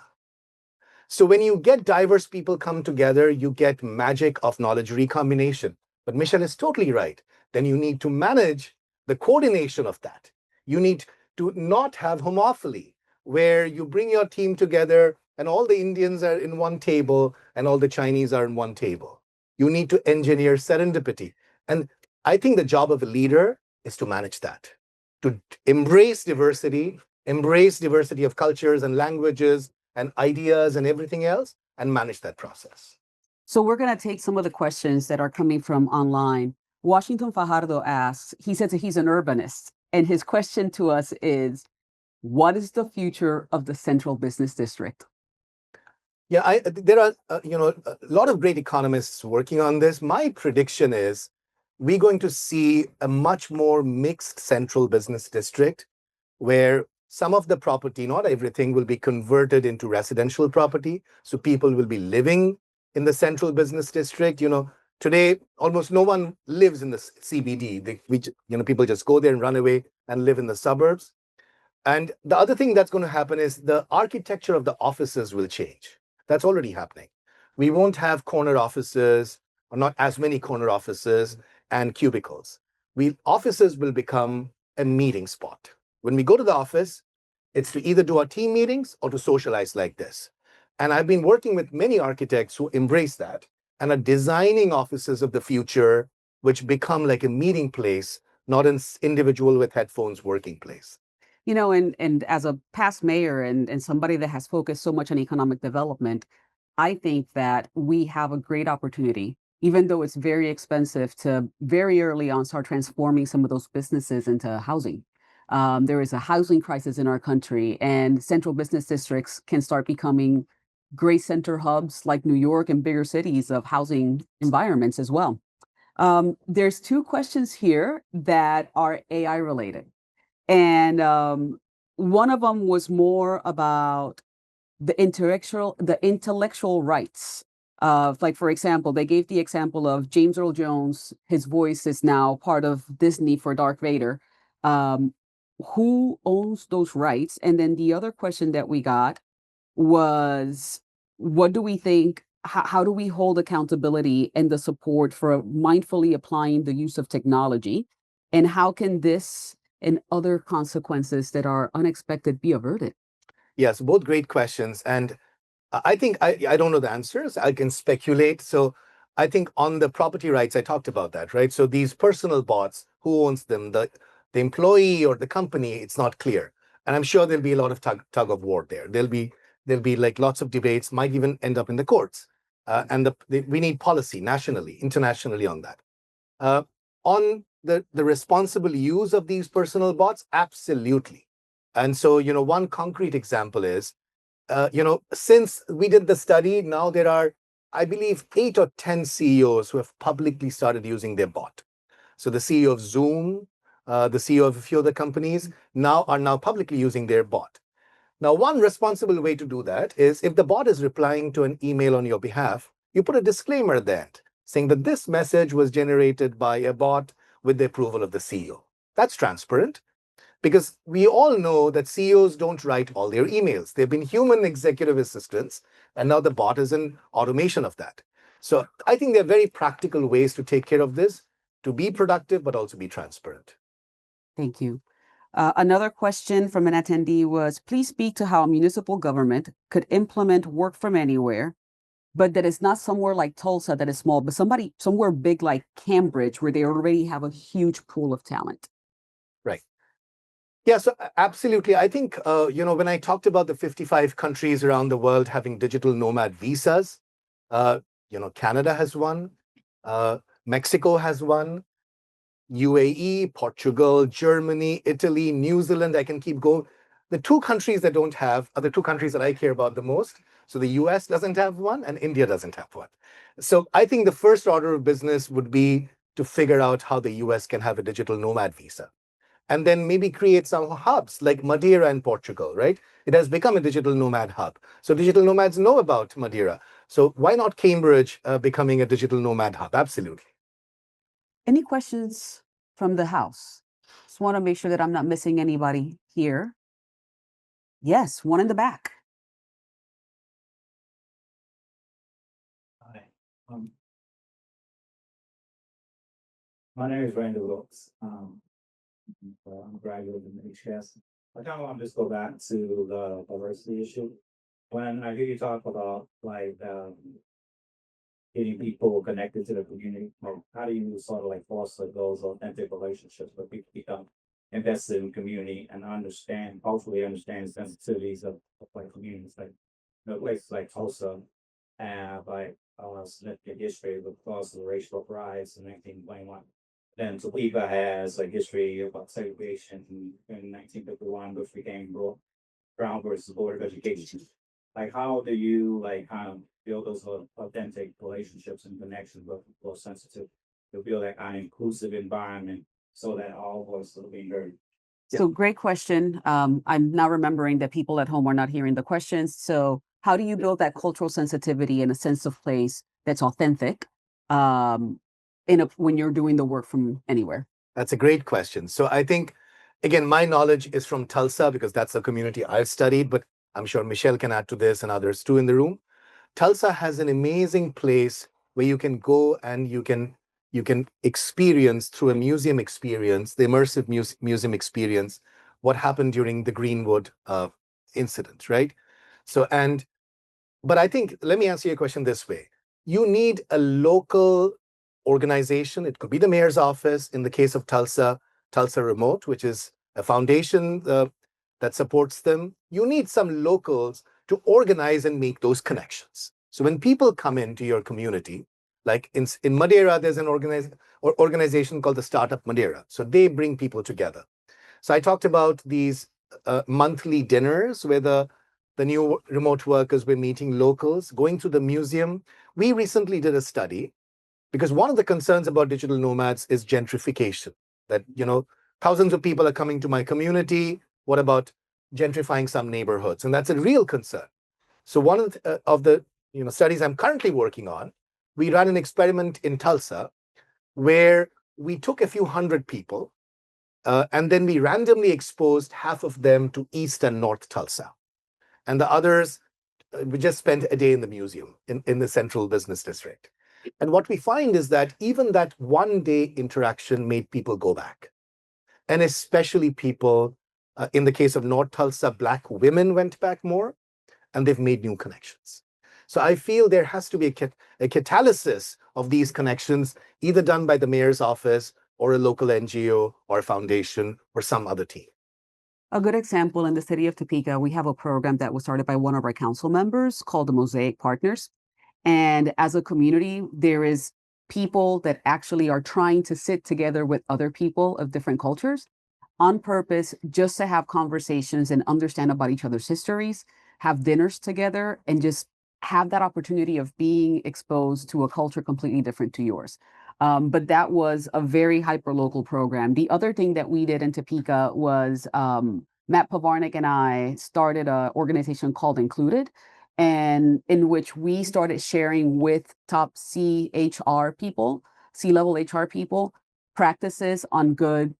So when you get diverse people come together, you get magic of knowledge recombination. But Michelle is totally right. Then you need to manage the coordination of that. You need to not have homophily, where you bring your team together and all the Indians are in one table and all the Chinese are in one table. You need to engineer serendipity. And I think the job of a leader is to manage that, to embrace diversity of cultures and languages and ideas and everything else, and manage that process. So we're going to take some of the questions that are coming from online. Washington Fajardo asks, he says that he's an urbanist, and his question to us is, what is the future of the Central Business District? Yeah, there are a lot of great economists working on this. My prediction is we're going to see a much more mixed central business district where some of the property, not everything, will be converted into residential property. So people will be living in the central business district. Today, almost no one lives in the CBD. People just go there and run away and live in the suburbs. And the other thing that's going to happen is the architecture of the offices will change. That's already happening. We won't have corner offices, or not as many corner offices and cubicles. Offices will become a meeting spot. When we go to the office, it's to either do our team meetings or to socialize like this. And I've been working with many architects who embrace that. and are designing offices of the future, which become like a meeting place, not an individual with headphones working place. You know, and as a past mayor and somebody that has focused so much on economic development, I think that we have a great opportunity, even though it's very expensive, to very early on start transforming some of those businesses into housing. There is a housing crisis in our country, and central business districts can start becoming great center hubs like New York and bigger cities of housing environments as well. There's two questions here that are AI related. And one of them was more about the intellectual rights of, like, for example, they gave the example of James Earl Jones. His voice is now part of Disney for Darth Vader. Um, who owns those rights? And then the other question that we got was, what do we think? How do we hold accountability and the support for mindfully applying the use of technology? And how can this and other consequences that are unexpected be averted? Yes, both great questions. And I think I don't know the answers. I can speculate. So I think on the property rights, I talked about that, right? So these personal bots, who owns them, the employee or the company, it's not clear. And I'm sure there'll be a lot of tug of war there. There'll be like lots of debates, might even end up in the courts. And we need policy nationally, internationally on that. Uh, on the responsible use of these personal bots, absolutely. And so, one concrete example is, since we did the study, now there are, I believe, 8 or 10 CEOs who have publicly started using their bot. So the CEO of Zoom, the CEO of a few other companies are now publicly using their bot. Now, one responsible way to do that is, if the bot is replying to an email on your behalf, you put a disclaimer there saying that this message was generated by a bot with the approval of the CEO. That's transparent, because we all know that CEOs don't write all their emails. They've been human executive assistants, and now the bot is an automation of that. So I think there are very practical ways to take care of this, to be productive, but also be transparent. Thank you. Another question from an attendee was, please speak to how a municipal government could implement work from anywhere, but that is not somewhere like Tulsa that is small, but somewhere big like Cambridge, where they already have a huge pool of talent. Right. Yeah, so absolutely. I think, when I talked about the 55 countries around the world having digital nomad visas, Canada has one, Mexico has one, UAE, Portugal, Germany, Italy, New Zealand. I can keep going. The two countries that don't have are the two countries that I care about the most. So the US doesn't have one and India doesn't have one. So I think the first order of business would be to figure out how the US can have a digital nomad visa. And then maybe create some hubs like Madeira in Portugal, right? It has become a digital nomad hub. So digital nomads know about Madeira. So why not Cambridge becoming a digital nomad hub? Absolutely. Any questions from the house? Just want to make sure that I'm not missing anybody here. Yes, one in the back. Hi. My name is Randy Wilkes. I'm a graduate in HCAS. I kind of want to just go back to the diversity issue. When I hear you talk about getting people connected to the community, how do you sort of like foster those authentic relationships where people become invested in community and hopefully understand sensitivities of like communities, like places like Tulsa have like significant history with cause of racial riots in 1921. Then Topeka has a history about segregation in 1951, which became Brown versus Board of Education. Like, how do you like kind of build those authentic relationships and connections with people sensitive to build that kind of inclusive environment so that all voices are being heard? So great question. I'm now remembering that people at home are not hearing the questions. So how do you build that cultural sensitivity and a sense of place that's authentic when you're doing the work from anywhere? That's a great question. So I think, again, my knowledge is from Tulsa because that's the community I've studied, but I'm sure Michelle can add to this and others too in the room. Tulsa has an amazing place where you can go and you can experience through a museum experience, the immersive museum experience, what happened during the Greenwood incident, right? So, but I think, let me answer your question this way. you need a local organization. It could be the mayor's office. In the case of Tulsa, Tulsa Remote, which is a foundation that supports them. You need some locals to organize and make those connections. So when people come into your community, like in Madeira, there's an organization called the Startup Madeira. So they bring people together. So I talked about these monthly dinners where the new remote workers were meeting locals, going to the museum. We recently did a study because one of the concerns about digital nomads is gentrification, that, thousands of people are coming to my community. What about gentrifying some neighborhoods? And that's a real concern. So one of the studies I'm currently working on, we ran an experiment in Tulsa where we took a few hundred people and then we randomly exposed half of them to East and North Tulsa. And the others, we just spent a day in the museum in the central business district. And what we find is that even that one day interaction made people go back. And especially people, in the case of North Tulsa, Black women went back more, and they've made new connections. So I feel there has to be a catalysis of these connections, either done by the mayor's office or a local NGO or a foundation or some other team. A good example, in the city of Topeka, we have a program that was started by one of our council members called the Mosaic Partners. And as a community, there is people that actually are trying to sit together with other people of different cultures on purpose, just to have conversations and understand about each other's histories, have dinners together, and just have that opportunity of being exposed to a culture completely different to yours. But that was a very hyper-local program. The other thing that we did in Topeka was Matt Pavarnik and I started an organization called Included, and in which we started sharing with top C-level HR people, practices on good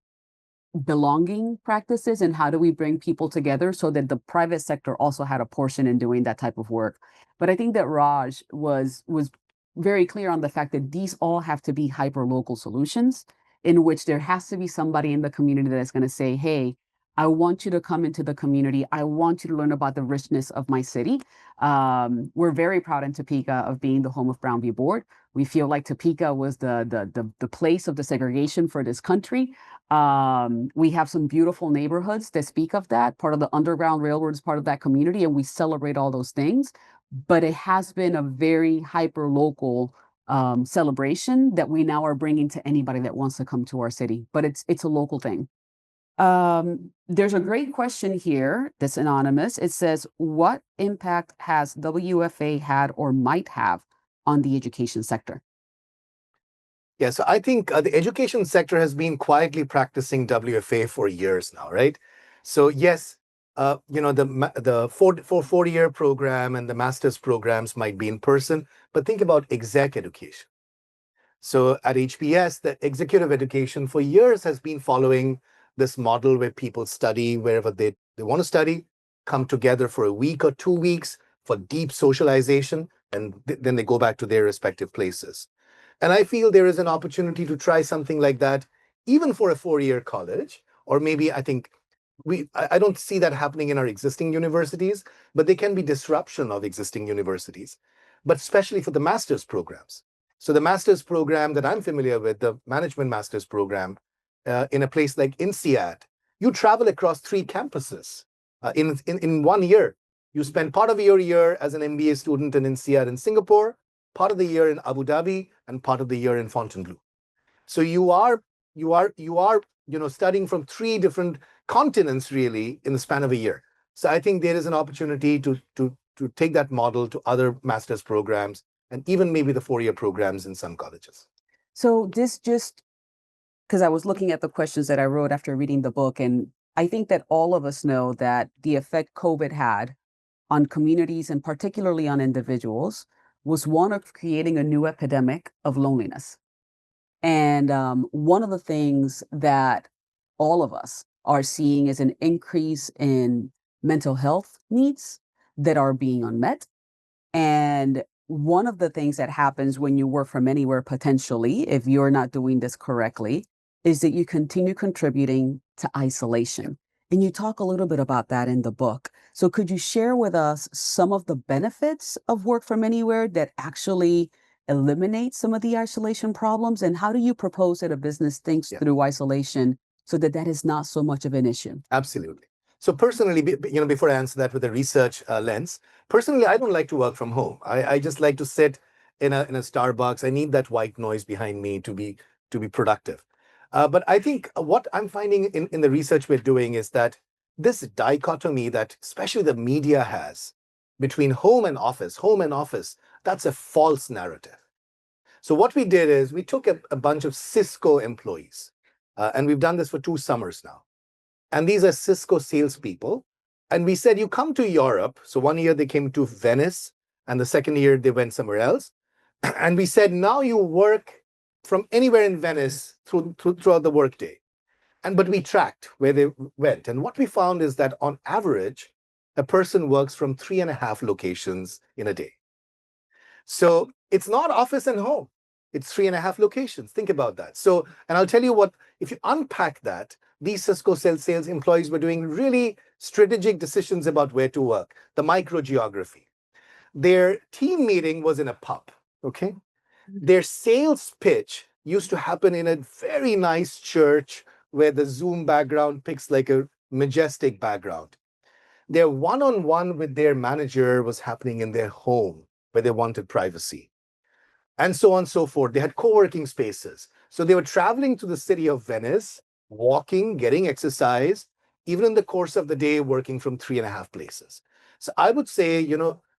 belonging practices and how do we bring people together, so that the private sector also had a portion in doing that type of work. But I think that Raj was very clear on the fact that these all have to be hyper local solutions, in which there has to be somebody in the community that is going to say, hey, I want you to come into the community. I want you to learn about the richness of my city. We're very proud in Topeka of being the home of Brown v. Board. We feel like Topeka was the place of the segregation for this country. We have some beautiful neighborhoods that speak of that. Part of the Underground Railroad is part of that community, and we celebrate all those things. But it has been a very hyper local celebration that we now are bringing to anybody that wants to come to our city. But it's a local thing. There's a great question here that's anonymous. It says, what impact has WFA had or might have on the education sector? Yeah, so I think the education sector has been quietly practicing WFA for years now, right? So yes, the 4-year program and the master's programs might be in person, but think about exec education. So at HBS, the executive education for years has been following this model where people study wherever they want to study, come together for a week or 2 weeks for deep socialization, and then they go back to their respective places. And I feel there is an opportunity to try something like that, even for a 4-year college, or maybe I think I don't see that happening in our existing universities, but there can be disruption of existing universities, but especially for the master's programs. So the master's program that I'm familiar with, the management master's program, in a place like INSEAD, you travel across 3 campuses in 1 year. You spend part of your year as an MBA student in INSEAD in Singapore, part of the year in Abu Dhabi, and part of the year in Fontainebleau. So you are studying from 3 different continents really in the span of a year. So I think there is an opportunity to take that model to other master's programs and even maybe the 4-year programs in some colleges. So this just, because I was looking at the questions that I wrote after reading the book, and I think that all of us know that the effect COVID had on communities and particularly on individuals was one of creating a new epidemic of loneliness. And one of the things that all of us are seeing is an increase in mental health needs that are being unmet. And one of the things that happens when you work from anywhere, potentially, if you're not doing this correctly, is that you continue contributing to isolation. And you talk a little bit about that in the book. So could you share with us some of the benefits of work from anywhere that actually eliminate some of the isolation problems? And how do you propose that a business thinks Yeah. through isolation so that that is not so much of an issue? Absolutely. So personally, before I answer that with a research lens, personally, I don't like to work from home. I just like to sit in a Starbucks. I need that white noise behind me to be productive. But I think what I'm finding in the research we're doing is that this dichotomy that especially the media has between home and office, that's a false narrative. So what we did is we took a bunch of Cisco employees, and we've done this for 2 summers now. And these are Cisco salespeople. And we said, you come to Europe. So one year they came to Venice, and the second year they went somewhere else. And we said, now you work from anywhere in Venice throughout the workday. But we tracked where they went. And what we found is that on average, a person works from 3.5 locations in a day. So it's not office and home. It's 3.5 locations. Think about that. So, and I'll tell you what, if you unpack that, these Cisco sales employees were doing really strategic decisions about where to work, the micro geography. Their team meeting was in a pub, okay? Their sales pitch used to happen in a very nice church where the Zoom background picks like a majestic background. Their one-on-one with their manager was happening in their home where they wanted privacy, and so on and so forth. They had co-working spaces. So they were traveling to the city of Venice, walking, getting exercise, even in the course of the day, working from 3.5 places. So I would say,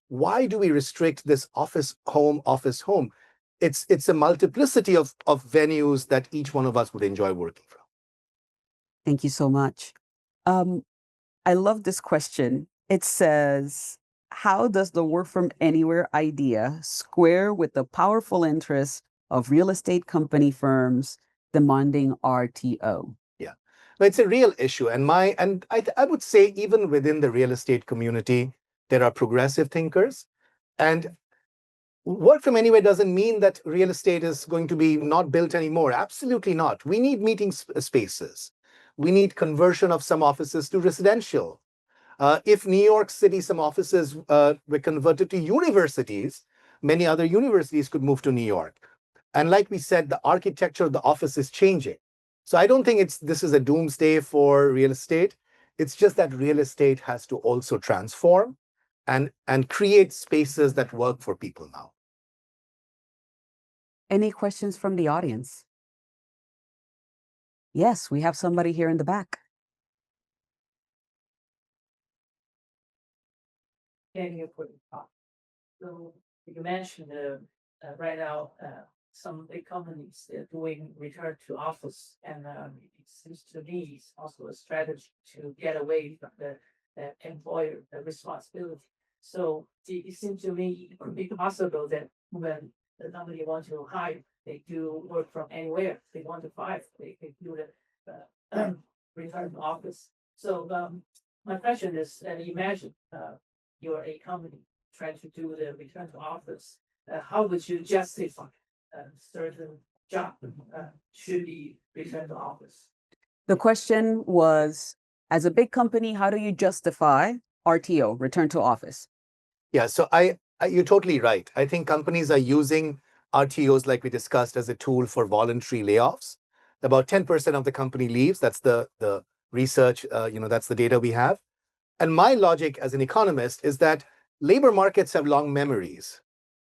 why do we restrict this office, home, office, home? It's a multiplicity of venues that each one of us would enjoy working from. Thank you so much. I love this question. It says, how does the work from anywhere idea square with the powerful interests of real estate company firms demanding RTO? Yeah, but it's a real issue. And I would say even within the real estate community, there are progressive thinkers. And work from anywhere doesn't mean that real estate is going to be not built anymore. Absolutely not. We need meeting spaces. We need conversion of some offices to residential. If New York City, some offices were converted to universities, many other universities could move to New York. And like we said, the architecture of the office is changing. So I don't think this is a doomsday for real estate. It's just that real estate has to also transform and create spaces that work for people now. Any questions from the audience? Yes, we have somebody here in the back. Thank you for the talk. So you mentioned right now some big companies they're doing return to office, and it seems to me it's also a strategy to get away from the employer responsibility. So it seems to me it could be possible that when the company wants to hire, they do work from anywhere. They want to fire, they do the return to office. So my question is, imagine you're a company trying to do the return to office. How would you justify certain job should be returned to office? The question was, as a big company, how do you justify RTO, return to office? Yeah, so you're totally right. I think companies are using RTOs, like we discussed, as a tool for voluntary layoffs. About 10% of the company leaves. That's the research, that's the data we have. And my logic as an economist is that labor markets have long memories.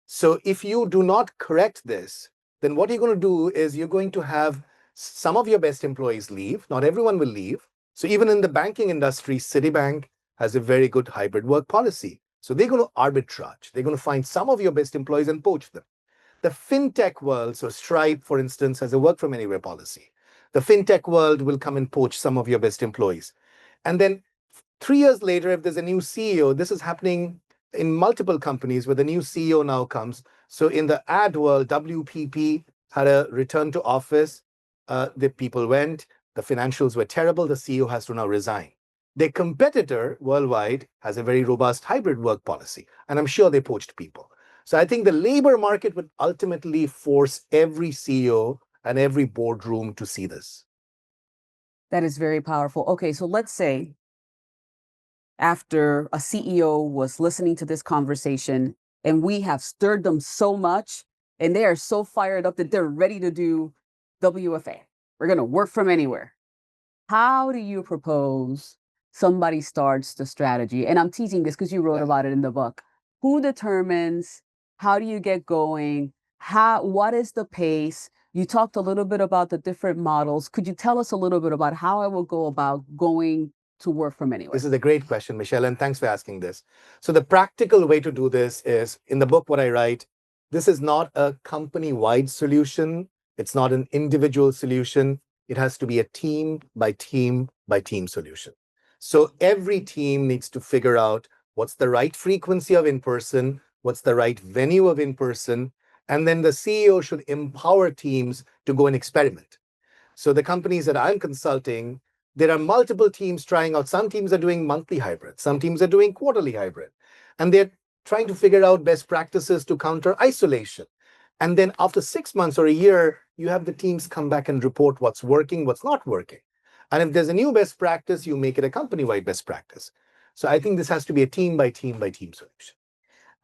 So if you do not correct this, then what you're going to do is you're going to have some of your best employees leave. Not everyone will leave. So even in the banking industry, Citibank has a very good hybrid work policy. So they're going to arbitrage. They're going to find some of your best employees and poach them. The fintech world, so Stripe, for instance, has a work from anywhere policy. The fintech world will come and poach some of your best employees. And then 3 years later, if there's a new CEO, this is happening in multiple companies where the new CEO now comes. So in the ad world, WPP had a return to office. The people went, the financials were terrible. The CEO has to now resign. Their competitor worldwide has a very robust hybrid work policy, and I'm sure they poached people. So I think the labor market would ultimately force every CEO and every boardroom to see this. That is very powerful. Okay, so let's say after a CEO was listening to this conversation and we have stirred them so much and they are so fired up that they're ready to do WFA. We're going to work from anywhere. How do you propose somebody starts the strategy? And I'm teasing this because you wrote about it in the book. Who determines? How do you get going? What is the pace? You talked a little bit about the different models. Could you tell us a little bit about how I will go about going to work from anywhere? This is a great question, Michelle, and thanks for asking this. So the practical way to do this is, in the book, what I write, this is not a company-wide solution. It's not an individual solution. It has to be a team by team by team solution. So every team needs to figure out what's the right frequency of in-person, what's the right venue of in-person, and then the CEO should empower teams to go and experiment. So the companies that I'm consulting, there are multiple teams trying out. Some teams are doing monthly hybrid. Some teams are doing quarterly hybrid. And they're trying to figure out best practices to counter isolation. And then after 6 months or a year, you have the teams come back and report what's working, what's not working. And if there's a new best practice, you make it a company-wide best practice. So I think this has to be a team by team by team solution.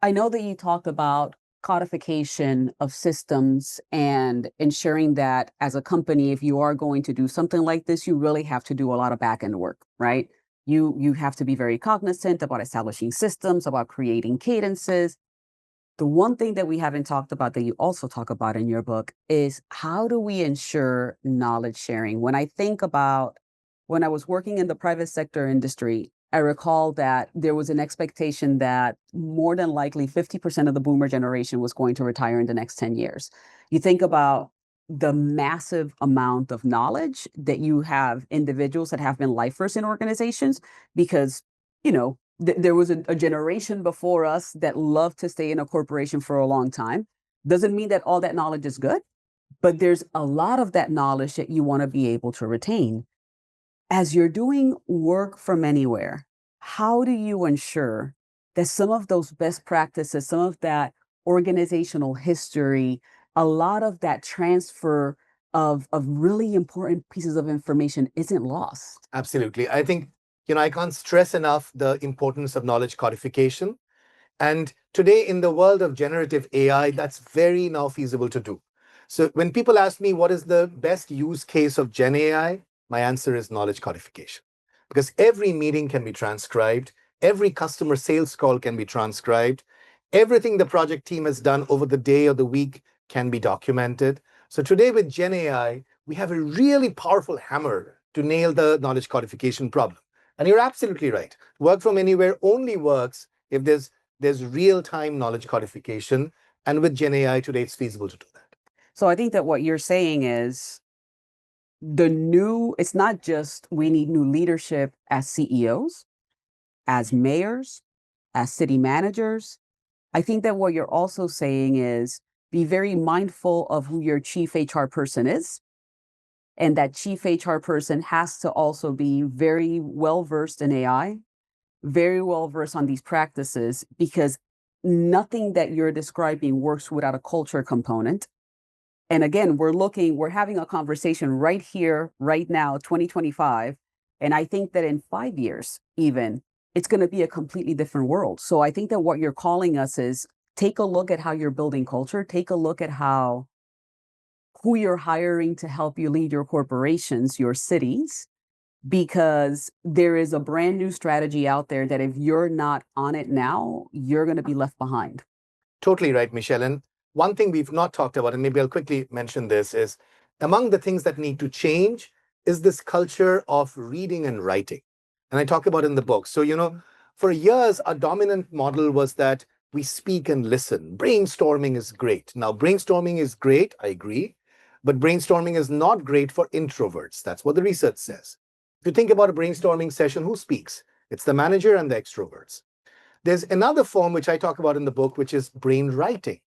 I know that you talked about codification of systems and ensuring that as a company, if you are going to do something like this, you really have to do a lot of back end work, right? You have to be very cognizant about establishing systems, about creating cadences. The one thing that we haven't talked about that you also talk about in your book is how do we ensure knowledge sharing? When I think about when I was working in the private sector industry, I recall that there was an expectation that more than likely 50% of the boomer generation was going to retire in the next 10 years. You think about the massive amount of knowledge that you have individuals that have been lifers in organizations because, there was a generation before us that loved to stay in a corporation for a long time. Doesn't mean that all that knowledge is good, but there's a lot of that knowledge that you want to be able to retain. As you're doing work from anywhere, how do you ensure that some of those best practices, some of that organizational history, a lot of that transfer of really important pieces of information isn't lost? Absolutely. I think, I can't stress enough the importance of knowledge codification. And today, in the world of generative AI, that's very now feasible to do. So when people ask me what is the best use case of Gen AI, my answer is knowledge codification. Because every meeting can be transcribed, every customer sales call can be transcribed, everything the project team has done over the day or the week can be documented. So today with Gen AI, we have a really powerful hammer to nail the knowledge codification problem. And you're absolutely right. Work from anywhere only works if there's real-time knowledge codification. And with Gen AI today, it's feasible to do that. So I think that what you're saying is it's not just we need new leadership as CEOs, as mayors, as city managers. I think that what you're also saying is be very mindful of who your chief HR person is. And that chief HR person has to also be very well versed in AI, very well versed on these practices, because nothing that you're describing works without a culture component. And again, we're having a conversation right here, right now, 2025. And I think that in 5 years, even, it's going to be a completely different world. So I think that what you're calling us is take a look at how you're building culture, take a look at who you're hiring to help you lead your corporations, your cities, because there is a brand new strategy out there that if you're not on it now, you're going to be left behind. Totally right, Michelle. And one thing we've not talked about, and maybe I'll quickly mention this, is among the things that need to change is this culture of reading and writing. And I talk about it in the book. So, for years, our dominant model was that we speak and listen. Brainstorming is great. Now, brainstorming is great, I agree, but brainstorming is not great for introverts. That's what the research says. If you think about a brainstorming session, who speaks? It's the manager and the extroverts. There's another form which I talk about in the book, which is brain writing,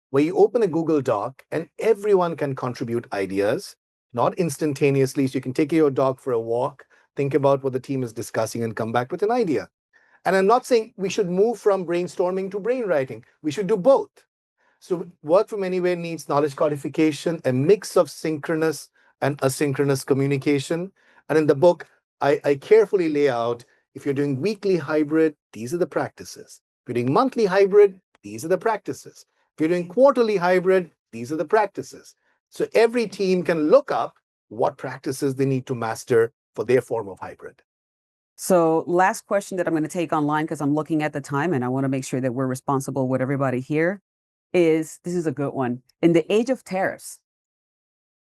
where you open a Google Doc and everyone can contribute ideas, not instantaneously. So you can take your dog for a walk, think about what the team is discussing, and come back with an idea. And I'm not saying we should move from brainstorming to brain writing. We should do both. So work from anywhere needs knowledge codification, a mix of synchronous and asynchronous communication. And in the book, I carefully lay out, if you're doing weekly hybrid, these are the practices. If you're doing monthly hybrid, these are the practices. If you're doing quarterly hybrid, these are the practices. So every team can look up what practices they need to master for their form of hybrid. So last question that I'm going to take online because I'm looking at the time and I want to make sure that we're responsible with everybody here is, this is a good one. In the age of tariffs,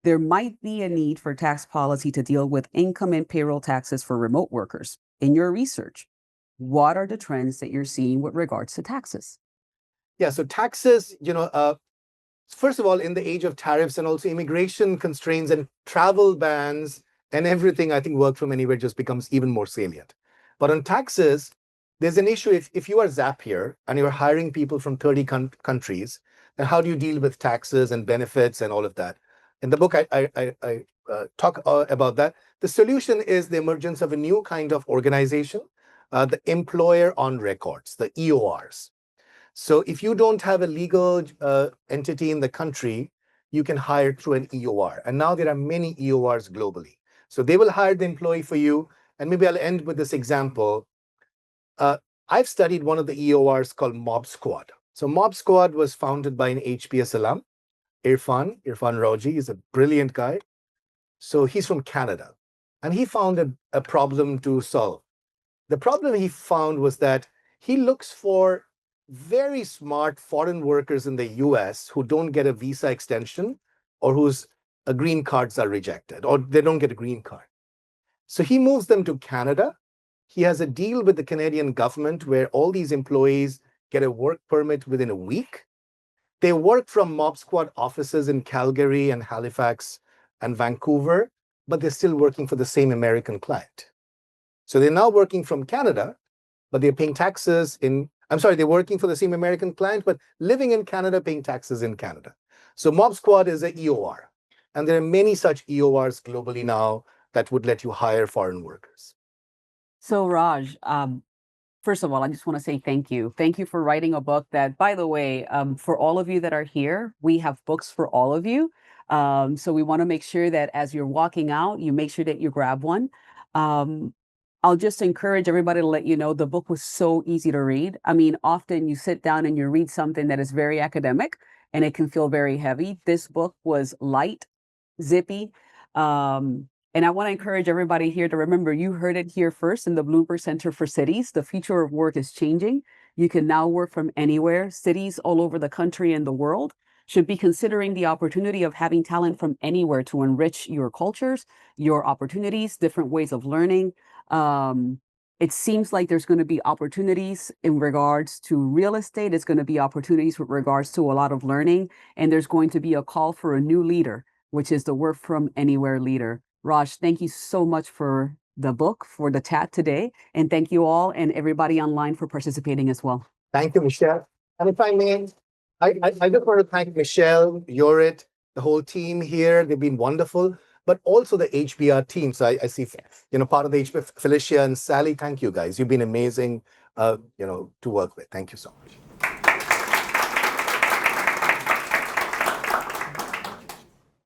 there might be a need for tax policy to deal with income and payroll taxes for remote workers. In your research, what are the trends that you're seeing with regards to taxes? Yeah, so taxes, first of all, in the age of tariffs and also immigration constraints and travel bans and everything, I think work from anywhere just becomes even more salient. But on taxes, there's an issue. If you are Zapier and you're hiring people from 30 countries, then how do you deal with taxes and benefits and all of that? In the book, I talk about that. The solution is the emergence of a new kind of organization, the employer on records, the EORs. So if you don't have a legal entity in the country, you can hire through an EOR. And now there are many EORs globally. So they will hire the employee for you. And maybe I'll end with this example. I've studied one of the EORs called Mob Squad. So Mob Squad was founded by an HBS alum, Irfan Raji. He's a brilliant guy. So he's from Canada. And he found a problem to solve. The problem he found was that he looks for very smart foreign workers in the US who don't get a visa extension or whose green cards are rejected or they don't get a green card. So he moves them to Canada. He has a deal with the Canadian government where all these employees get a work permit within a week. They work from Mob Squad offices in Calgary and Halifax and Vancouver, but they're still working for the same American client. So they're now working from Canada, but they're paying taxes they're working for the same American client, but living in Canada, paying taxes in Canada. So Mob Squad is an EOR. And there are many such EORs globally now that would let you hire foreign workers. So Raj, first of all, I just want to say thank you. Thank you for writing a book that, by the way, for all of you that are here, we have books for all of you. So we want to make sure that as you're walking out, you make sure that you grab one. I'll just encourage everybody to let you know the book was so easy to read. I mean, often you sit down and you read something that is very academic and it can feel very heavy. This book was light, zippy. And I want to encourage everybody here to remember you heard it here first in the Bloomberg Center for Cities. The future of work is changing. You can now work from anywhere. Cities all over the country and the world should be considering the opportunity of having talent from anywhere to enrich your cultures, your opportunities, different ways of learning. It seems like there's going to be opportunities in regards to real estate. It's going to be opportunities with regards to a lot of learning. And there's going to be a call for a new leader, which is the work from anywhere leader. Raj, thank you so much for the book, for the chat today. And thank you all and everybody online for participating as well. Thank you, Michelle. And if I may, I just want to thank Michelle, Yorit, the whole team here. They've been wonderful, but also the HBR team. So I see, part of the HBR, Felicia and Sally. Thank you guys. You've been amazing, to work with. Thank you so much.